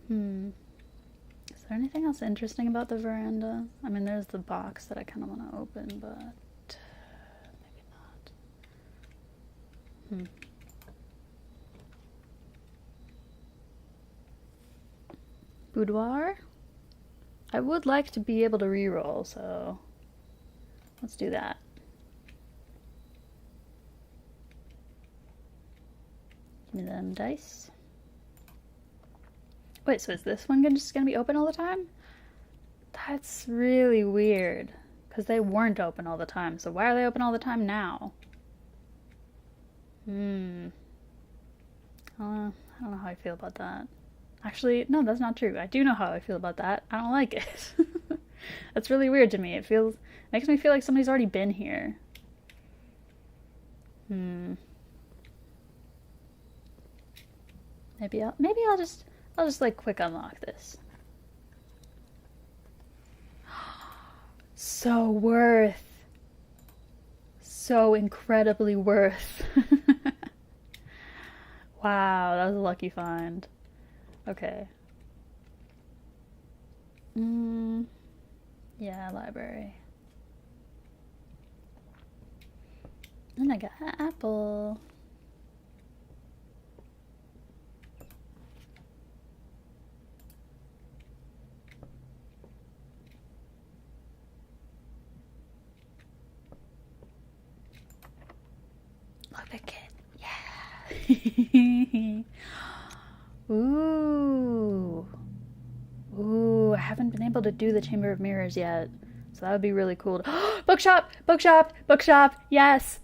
Is there anything else interesting about the veranda? I mean, there's the box that I kind of want to open, but maybe not. Boudoir? I would like to be able to reroll, so let's do that. Give me them dice. Wait, so is this one just gonna be open all the time? That's really weird, because they weren't open all the time, so why are they open all the time now? I don't know how I feel about that. Actually, no, that's not true. I do know how I feel about that. I don't like it. That's really weird to me. It makes me feel like somebody's already been here. Maybe I'll just like quick unlock this. So worth. So incredibly worth. Wow, that was a lucky find. Okay. Yeah, library. And I got an apple. Look at kid. Yeah. Ooh. Ooh, I haven't been able to do the Chamber of Mirrors yet. So that would be really cool. Bookshop! Bookshop! Bookshop! Yes!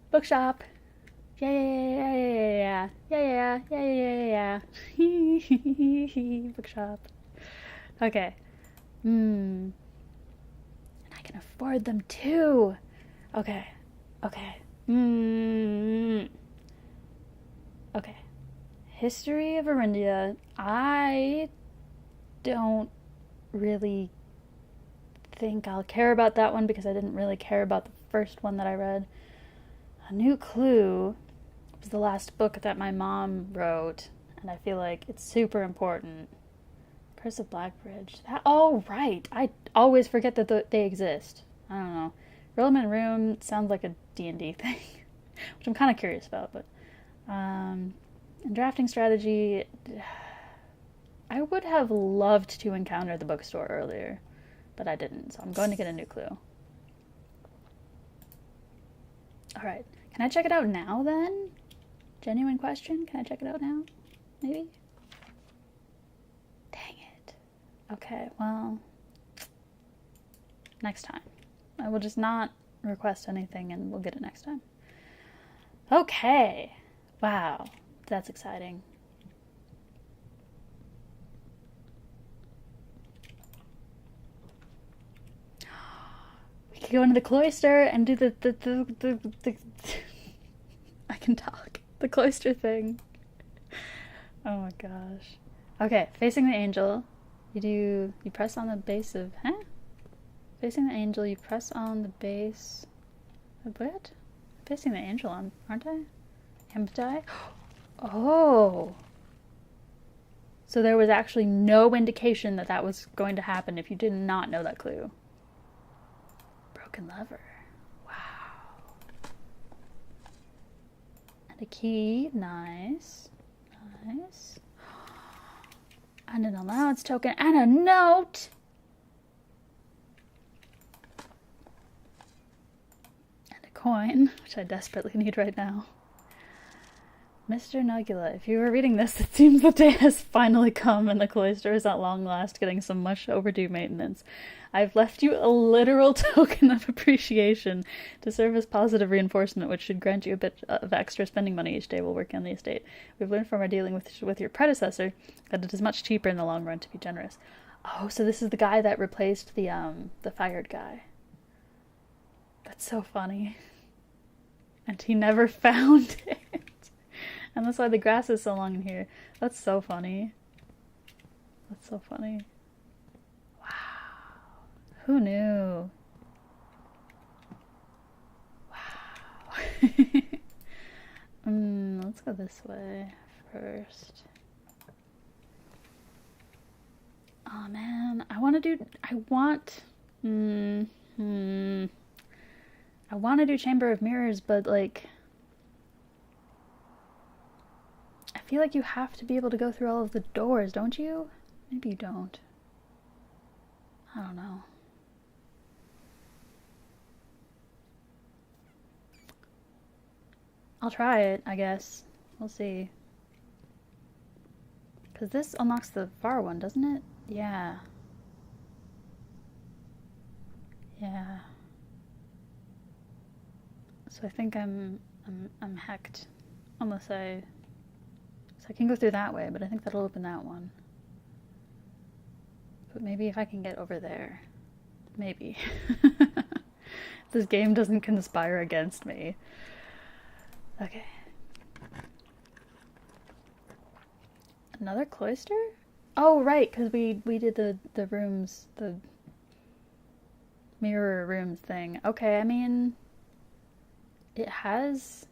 Bookshop! Yeah. Bookshop. Okay. And I can afford them too. Okay. Okay. Okay. History of Arindia. I don't really think I'll care about that one because I didn't really care about the first one that I read. A New Clue was the last book that my mom wrote, and I feel like it's super important. Curse of Blackbridge. Oh, right. I always forget that they exist. I don't know. Relevant Room sounds like a D&D thing, which I'm kind of curious about, but and drafting strategy, I would have loved to encounter the bookstore earlier, but I didn't, so I'm going to get a New Clue. Alright, can I check it out now then? Genuine question, can I check it out now? Maybe? Dang it. Okay, well, next time. I will just not request anything and we'll get it next time. Okay. Wow. That's exciting. We could go into the cloister and do the I can talk. The cloister thing. Oh my gosh. Okay, facing the angel. You press on the base of Facing the angel, you press on the base of what? Facing the angel, aren't I? Empty? Oh! So there was actually no indication that that was going to happen if you did not know that clue. Broken lever. Wow. And a key. Nice. Nice. And an allowance token and a note! Coin, which I desperately need right now. Mr. Nugula, if you were reading this, it seems the day has finally come and the cloister is at long last getting some much overdue maintenance. I've left you a literal token of appreciation to serve as positive reinforcement, which should grant you a bit of extra spending money each day while working on the estate. We've learned from our dealing with your predecessor that it is much cheaper in the long run to be generous. Oh, so this is the guy that replaced the fired guy. That's so funny. And he never found it. And that's why the grass is so long in here. That's so funny. That's so funny. Wow. Who knew? Wow. Let's go this way first. Oh man, I want to do Chamber of Mirrors, but like I feel like you have to be able to go through all of the doors, don't you? Maybe you don't. I don't know. I'll try it, I guess. We'll see. Because this unlocks the far one, doesn't it? Yeah. Yeah. So I think I'm hecked. Unless I... So I can go through that way, but I think that'll open that one. But maybe if I can get over there. Maybe. This game doesn't conspire against me. Okay. Another cloister? Oh, right, because we did the rooms, the mirror rooms thing. Okay, I mean, it has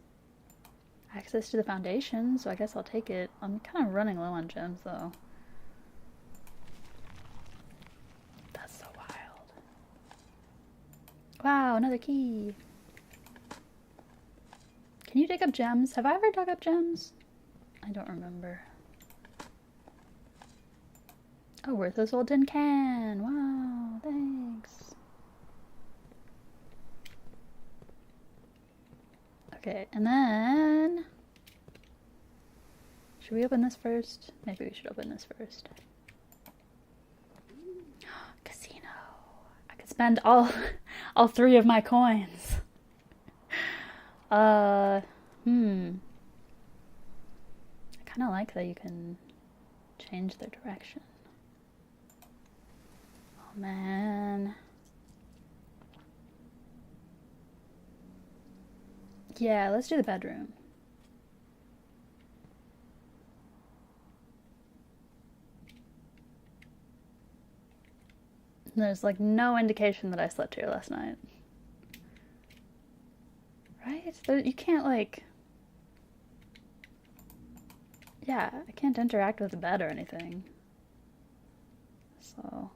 access to the foundation, so I guess I'll take it. I'm kind of running low on gems, though. That's so wild. Wow, another key. Can you dig up gems? Have I ever dug up gems? I don't remember. Oh, worthless old tin can. Wow, thanks. Okay, and then... Should we open this first? Maybe we should open this first. Casino. I could spend all three of my coins. I kind of like that you can change their direction. Oh man. Yeah, let's do the bedroom. There's like no indication that I slept here last night. Right? You can't like... Yeah, I can't interact with the bed or anything. So...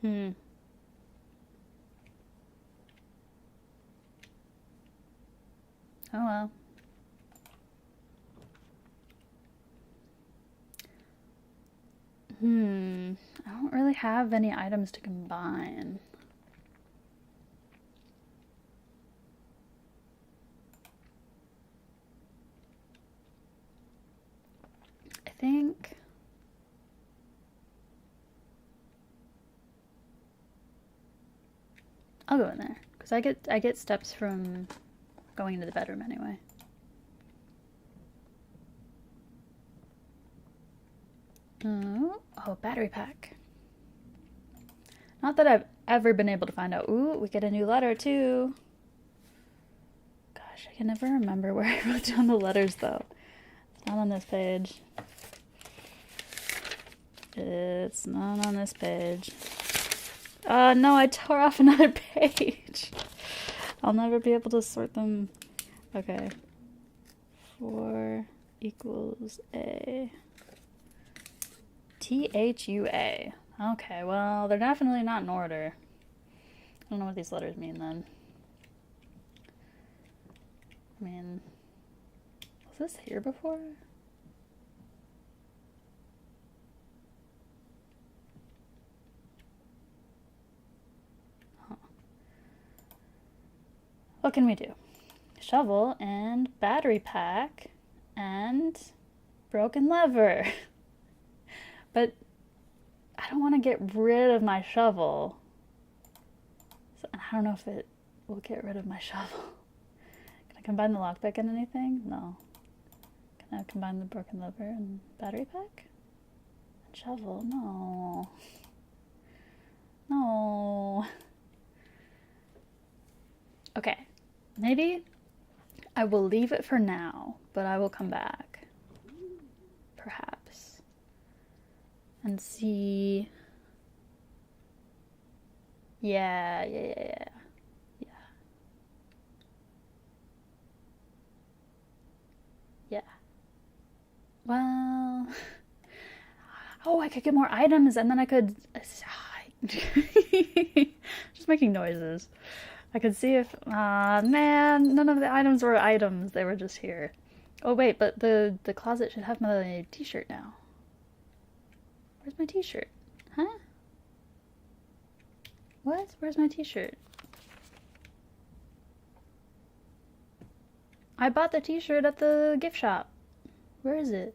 Oh well. I don't really have any items to combine. I think... I'll go in there, because I get steps from going into the bedroom anyway. Oh, battery pack. Not that I've ever been able to find out. Ooh, we get a new letter too. Gosh, I can never remember where I wrote down the letters though. It's not on this page. It's not on this page. No, I tore off another page. I'll never be able to sort them. Okay. 4 equals A. THUA. Okay, well, they're definitely not in order. I don't know what these letters mean then. I mean, was this here before? What can we do? Shovel and battery pack and broken lever. But I don't want to get rid of my shovel. So I don't know if it will get rid of my shovel. Can I combine the lockpick and anything? No. Can I combine the broken lever and battery pack? And shovel? No. No. Okay. Maybe I will leave it for now, but I will come back. Perhaps. And see. Yeah. Well. Oh, I could get more items and then I could. Just making noises. I could see if. Man, none of the items were items. They were just here. Oh, wait, but the closet should have my t-shirt now. Where's my t-shirt? Huh? What? Where's my t-shirt? I bought the t-shirt at the gift shop. Where is it?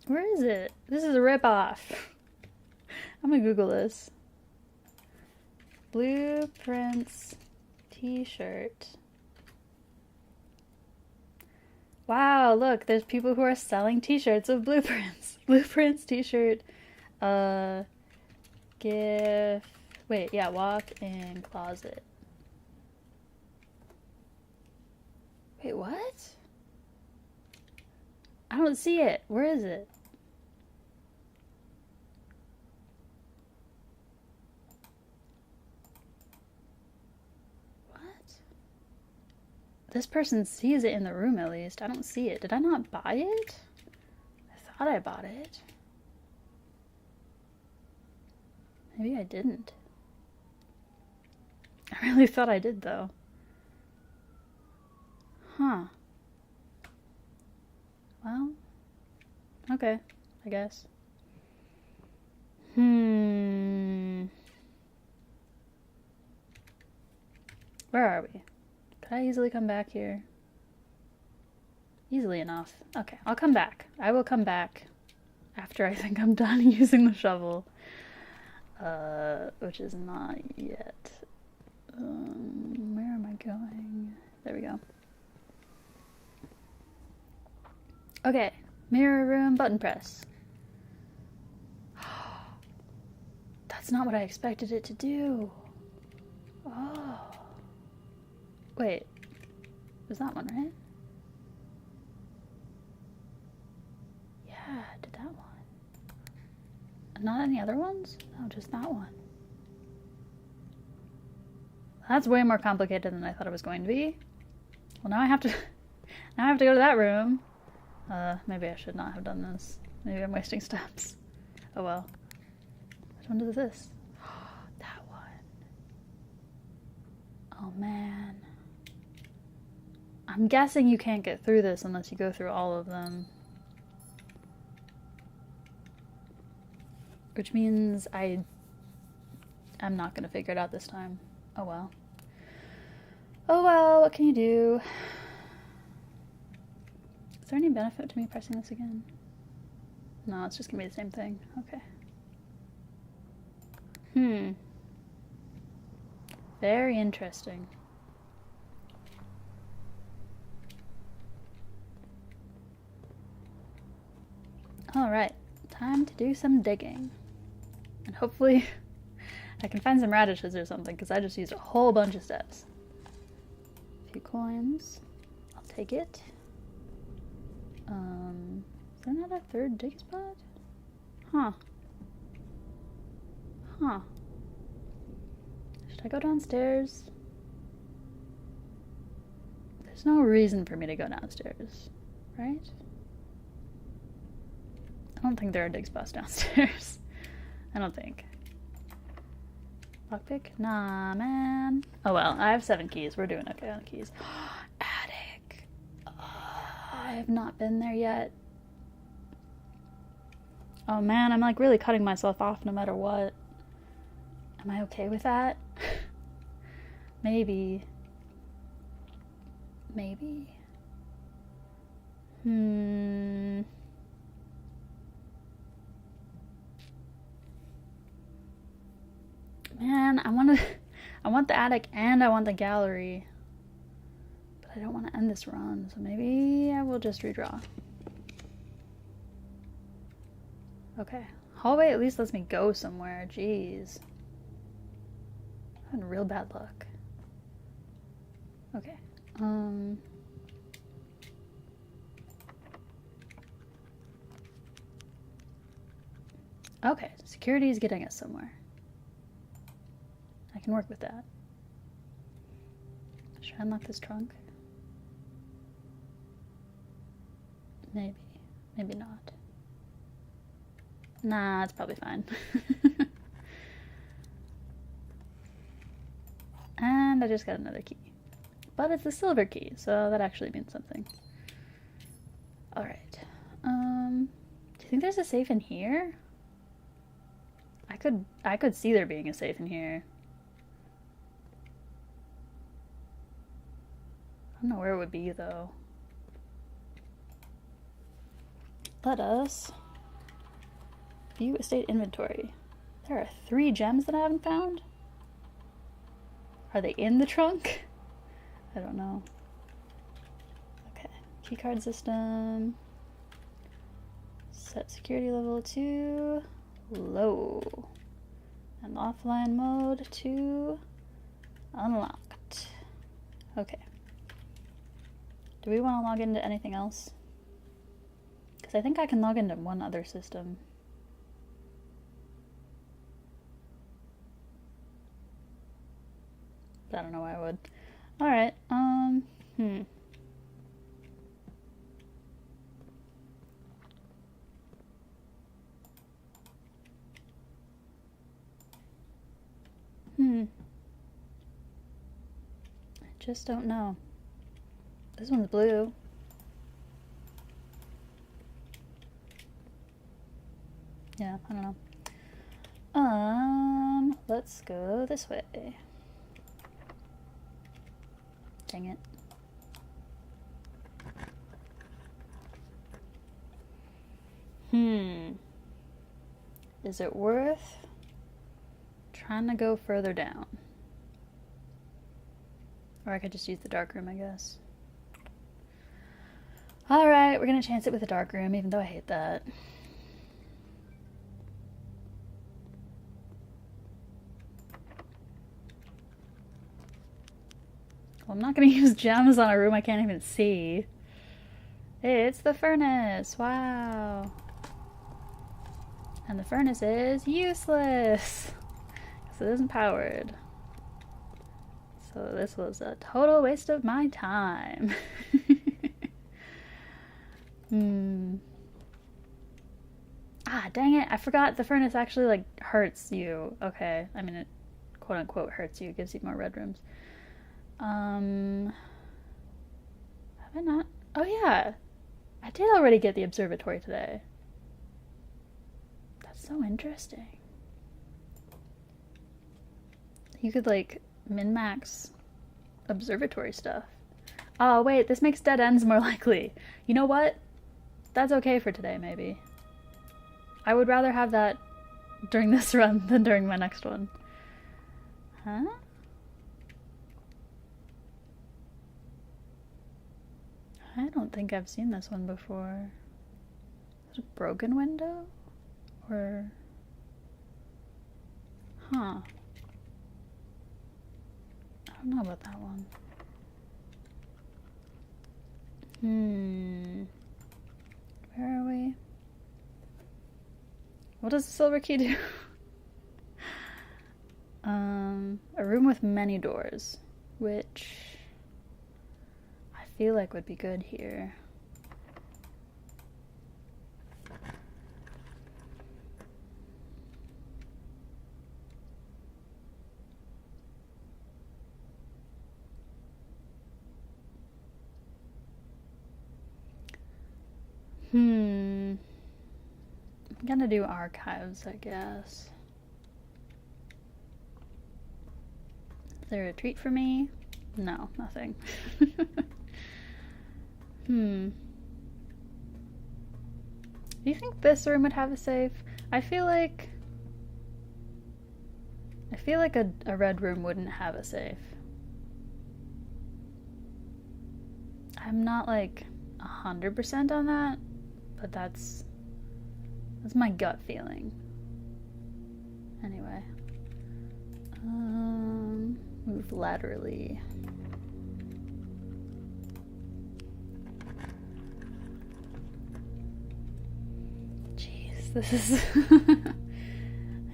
Where is it? This is a ripoff. I'm gonna Google this. Blueprints t-shirt. Wow, look, there's people who are selling t-shirts of blueprints. Blueprints t-shirt. Gift. Wait, yeah, walk-in closet. Wait, what? I don't see it. Where is it? What? This person sees it in the room at least. I don't see it. Did I not buy it? I thought I bought it. Maybe I didn't. I really thought I did though. Huh. Well, okay, I guess. Where are we? Could I easily come back here? Easily enough. Okay, I'll come back. I will come back after I think I'm done using the shovel. Which is not yet. Where am I going? There we go. Okay, mirror room button press. That's not what I expected it to do. Oh. Wait, was that one right? Yeah, did that one. Not any other ones? No, just that one. That's way more complicated than I thought it was going to be. Well, now I have to go to that room. Maybe I should not have done this. Maybe I'm wasting steps. Oh well. Which one is this? That one. Oh man. I'm guessing you can't get through this unless you go through all of them. Which means I'm not gonna figure it out this time. Oh well. Oh well, what can you do? Is there any benefit to me pressing this again? No, it's just gonna be the same thing. Okay. Very interesting. Alright, time to do some digging. And hopefully I can find some radishes or something, because I just used a whole bunch of steps. A few coins. I'll take it. Is there not a third dig spot? Huh. Should I go downstairs? There's no reason for me to go downstairs, right? I don't think there are dig spots downstairs. I don't think. Lockpick? Nah, man. Oh well, I have 7 keys. We're doing okay on the keys. Attic. I have not been there yet. Oh man, I'm like really cutting myself off no matter what. Am I okay with that? Maybe. Maybe. Man, I want the attic and I want the gallery. But I don't want to end this run, so maybe I will just redraw. Okay. Hallway at least lets me go somewhere. Jeez. I'm having real bad luck. Okay. Okay, security is getting us somewhere. I can work with that. Should I unlock this trunk? Maybe. Maybe not. Nah, it's probably fine. And I just got another key. But it's a silver key, so that actually means something. Alright. Do you think there's a safe in here? I could see there being a safe in here. I don't know where it would be though. Let us view estate inventory. There are 3 gems that I haven't found. Are they in the trunk? I don't know. Okay. Keycard system. Set security level to low. And offline mode to unlocked. Okay. Do we want to log into anything else? Because I think I can log into one other system. I don't know why I would. Alright, I just don't know. This one's blue. Yeah, I don't know. Let's go this way. Dang it. Is it worth trying to go further down? Or I could just use the dark room, I guess. Alright, we're gonna chance it with the dark room, even though I hate that. Well, I'm not gonna use gems on a room I can't even see. It's the furnace! Wow! And the furnace is useless! Because it isn't powered. So this was a total waste of my time. Ah, dang it, I forgot the furnace actually, like, hurts you. Okay, I mean, it quote-unquote hurts you, gives you more red rooms. Have I not? Oh yeah, I did already get the observatory today. That's so interesting. You could, like, min-max observatory stuff. Oh wait, this makes dead ends more likely. You know what? That's okay for today, maybe. I would rather have that during this run than during my next one. Huh? I don't think I've seen this one before. Is it a broken window? Or... Huh. I don't know about that one. Where are we? What does the silver key do? A room with many doors, which I feel like would be good here. I'm gonna do archives, I guess. Is there a treat for me? No, nothing. Do you think this room would have a safe? I feel like a red room wouldn't have a safe. I'm not like 100% on that, but that's my gut feeling. Anyway, move laterally. Jeez, this is.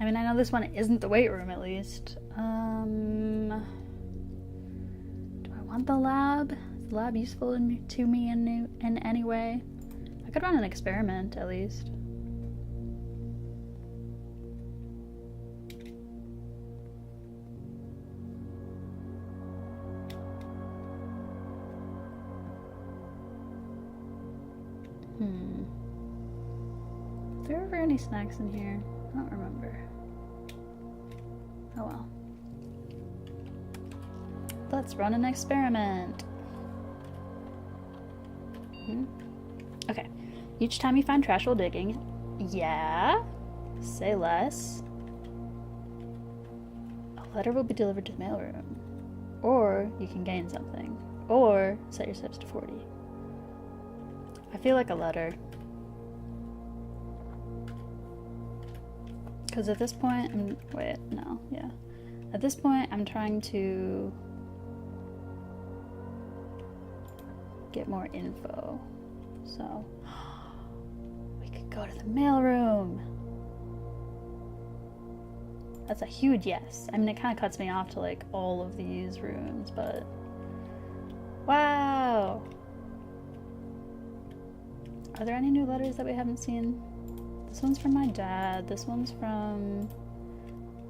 I mean, I know this one isn't the weight room, at least. Do I want the lab? Is the lab useful to me in any way? I could run an experiment, at least. Is there ever any snacks in here? I don't remember. Oh well. Let's run an experiment. Okay. Each time you find trash while digging, yeah, say less. A letter will be delivered to the mailroom. Or you can gain something. Or set your steps to 40. I feel like a letter. Because at this point, At this point, I'm trying to get more info. So, we could go to the mailroom. That's a huge yes. I mean, it kind of cuts me off to like all of these rooms, but wow. Are there any new letters that we haven't seen? This one's from my dad. This one's from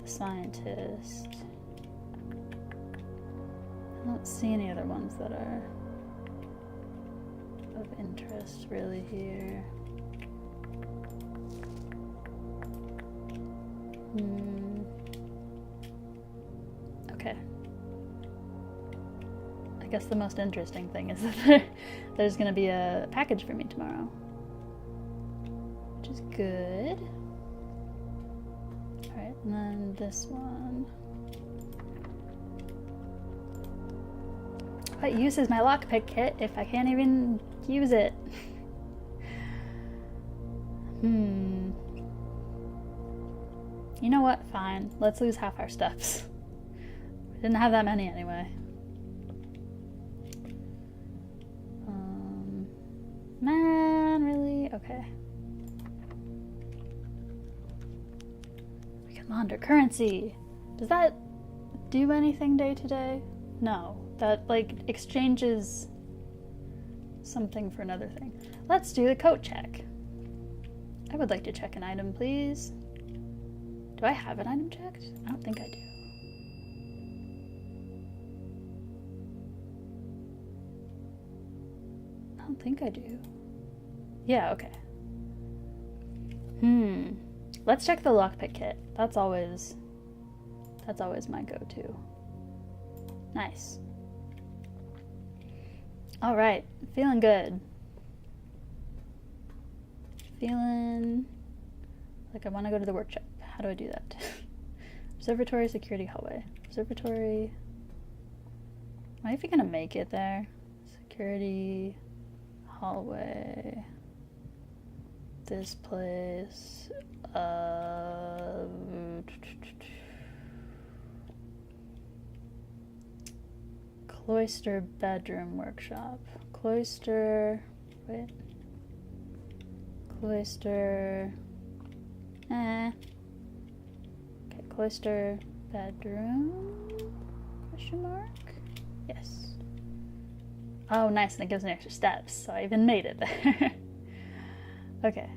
the scientist. I don't see any other ones that are of interest really here. Okay. I guess the most interesting thing is that there's going to be a package for me tomorrow. Which is good. Alright, and then this one. What use is my lockpick kit if I can't even use it? You know what? Fine. Let's lose half our steps. We didn't have that many anyway. Man, really? Okay. We can launder currency. Does that do anything day to day? No. That, like, exchanges something for another thing. Let's do the coat check. I would like to check an item, please. Do I have an item checked? I don't think I do. I don't think I do. Yeah, okay. Let's check the lockpick kit. That's always my go-to. Nice. All right, feeling good. Feeling like I want to go to the workshop. How do I do that? Observatory, security, hallway. Observatory. Am I even gonna make it there? Security, hallway. This place. Cloister bedroom workshop. Cloister. Wait. Cloister. Okay, cloister bedroom? Question mark? Yes. Oh, nice, and it gives me extra steps, so I even made it there. Okay.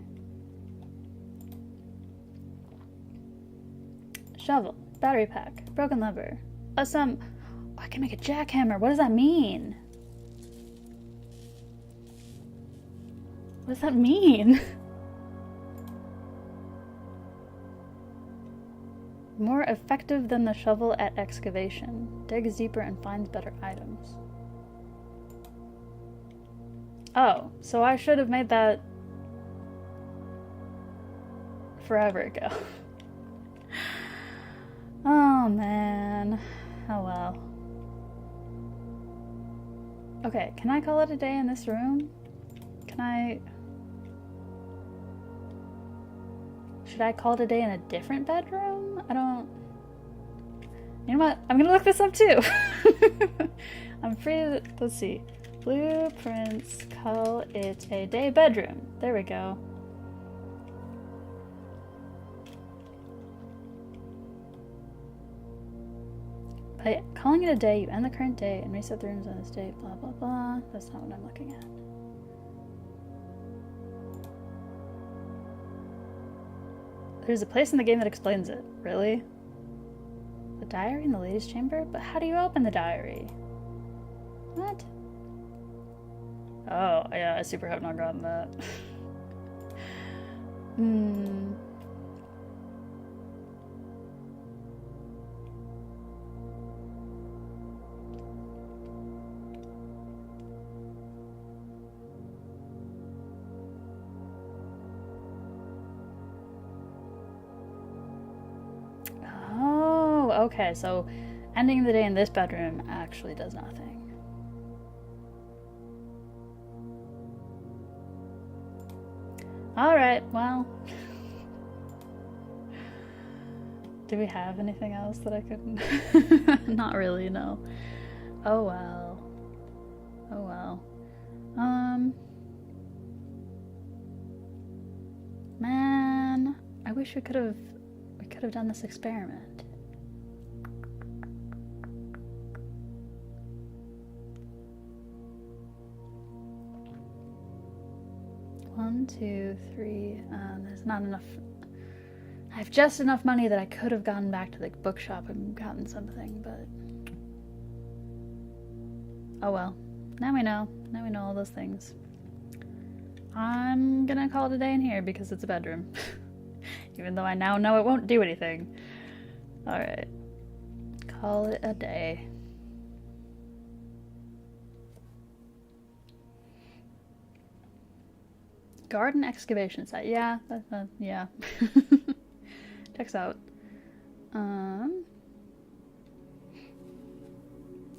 Shovel, battery pack, broken lever. Awesome. Oh, I can make a jackhammer. What does that mean? What does that mean? More effective than the shovel at excavation. Digs deeper and finds better items. Oh, so I should have made that forever ago. Oh man. Oh well. Okay, can I call it a day in this room? Can I... Should I call it a day in a different bedroom? I don't... You know what? I'm gonna look this up too! I'm free to... Let's see. Blueprints, call it a day bedroom. There we go. By calling it a day, you end the current day and reset the rooms on this date, blah blah blah. That's not what I'm looking at. There's a place in the game that explains it. Really? The diary in the ladies' chamber? But how do you open the diary? What? Oh, yeah, I super have not gotten that. Okay, so ending the day in this bedroom actually does nothing. Alright, well. Do we have anything else that I could... Not really, no. Oh well. Oh well. Man, I wish we could have done this experiment. 1, 2, 3. There's not enough. I have just enough money that I could have gone back to the bookshop and gotten something, but oh well. Now we know. Now we know all those things. I'm gonna call it a day in here because it's a bedroom. Even though I now know it won't do anything. Alright. Call it a day. Garden excavation site. Yeah, yeah. Checks out.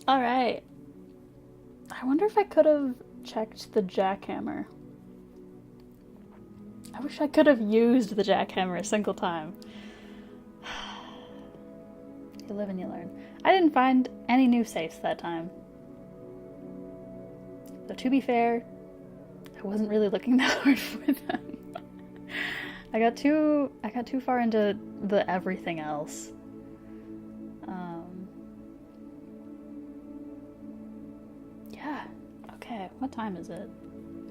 Alright. I wonder if I could have checked the jackhammer. I wish I could have used the jackhammer a single time. You live and you learn. I didn't find any new safes that time. So to be fair, I wasn't really looking that hard for them. I got too far into the everything else. Yeah. Okay. What time is it?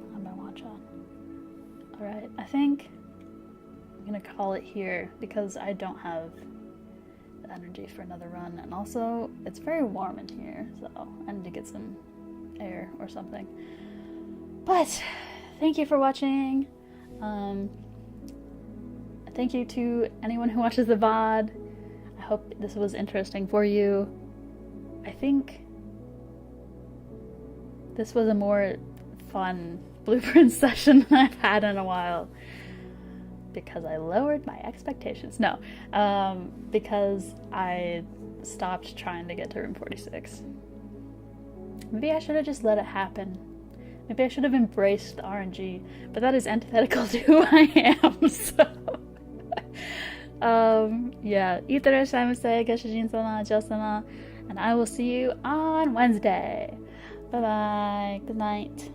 I'll have my watch on. All right. I think I'm gonna call it here because I don't have the energy for another run, and also it's very warm in here, so I need to get some air or something. But thank you for watching. Thank you to anyone who watches the VOD. I hope this was interesting for you. I think this was a more fun blueprint session than I've had in a while. Because I lowered my expectations. No, because I stopped trying to get to room 46. Maybe I should have just let it happen. Maybe I should have embraced the RNG, but that is antithetical to who I am, so... yeah. Itarashaimase, Gashijin-sama, Jiao-sama, and I will see you on Wednesday. Bye-bye. Good night.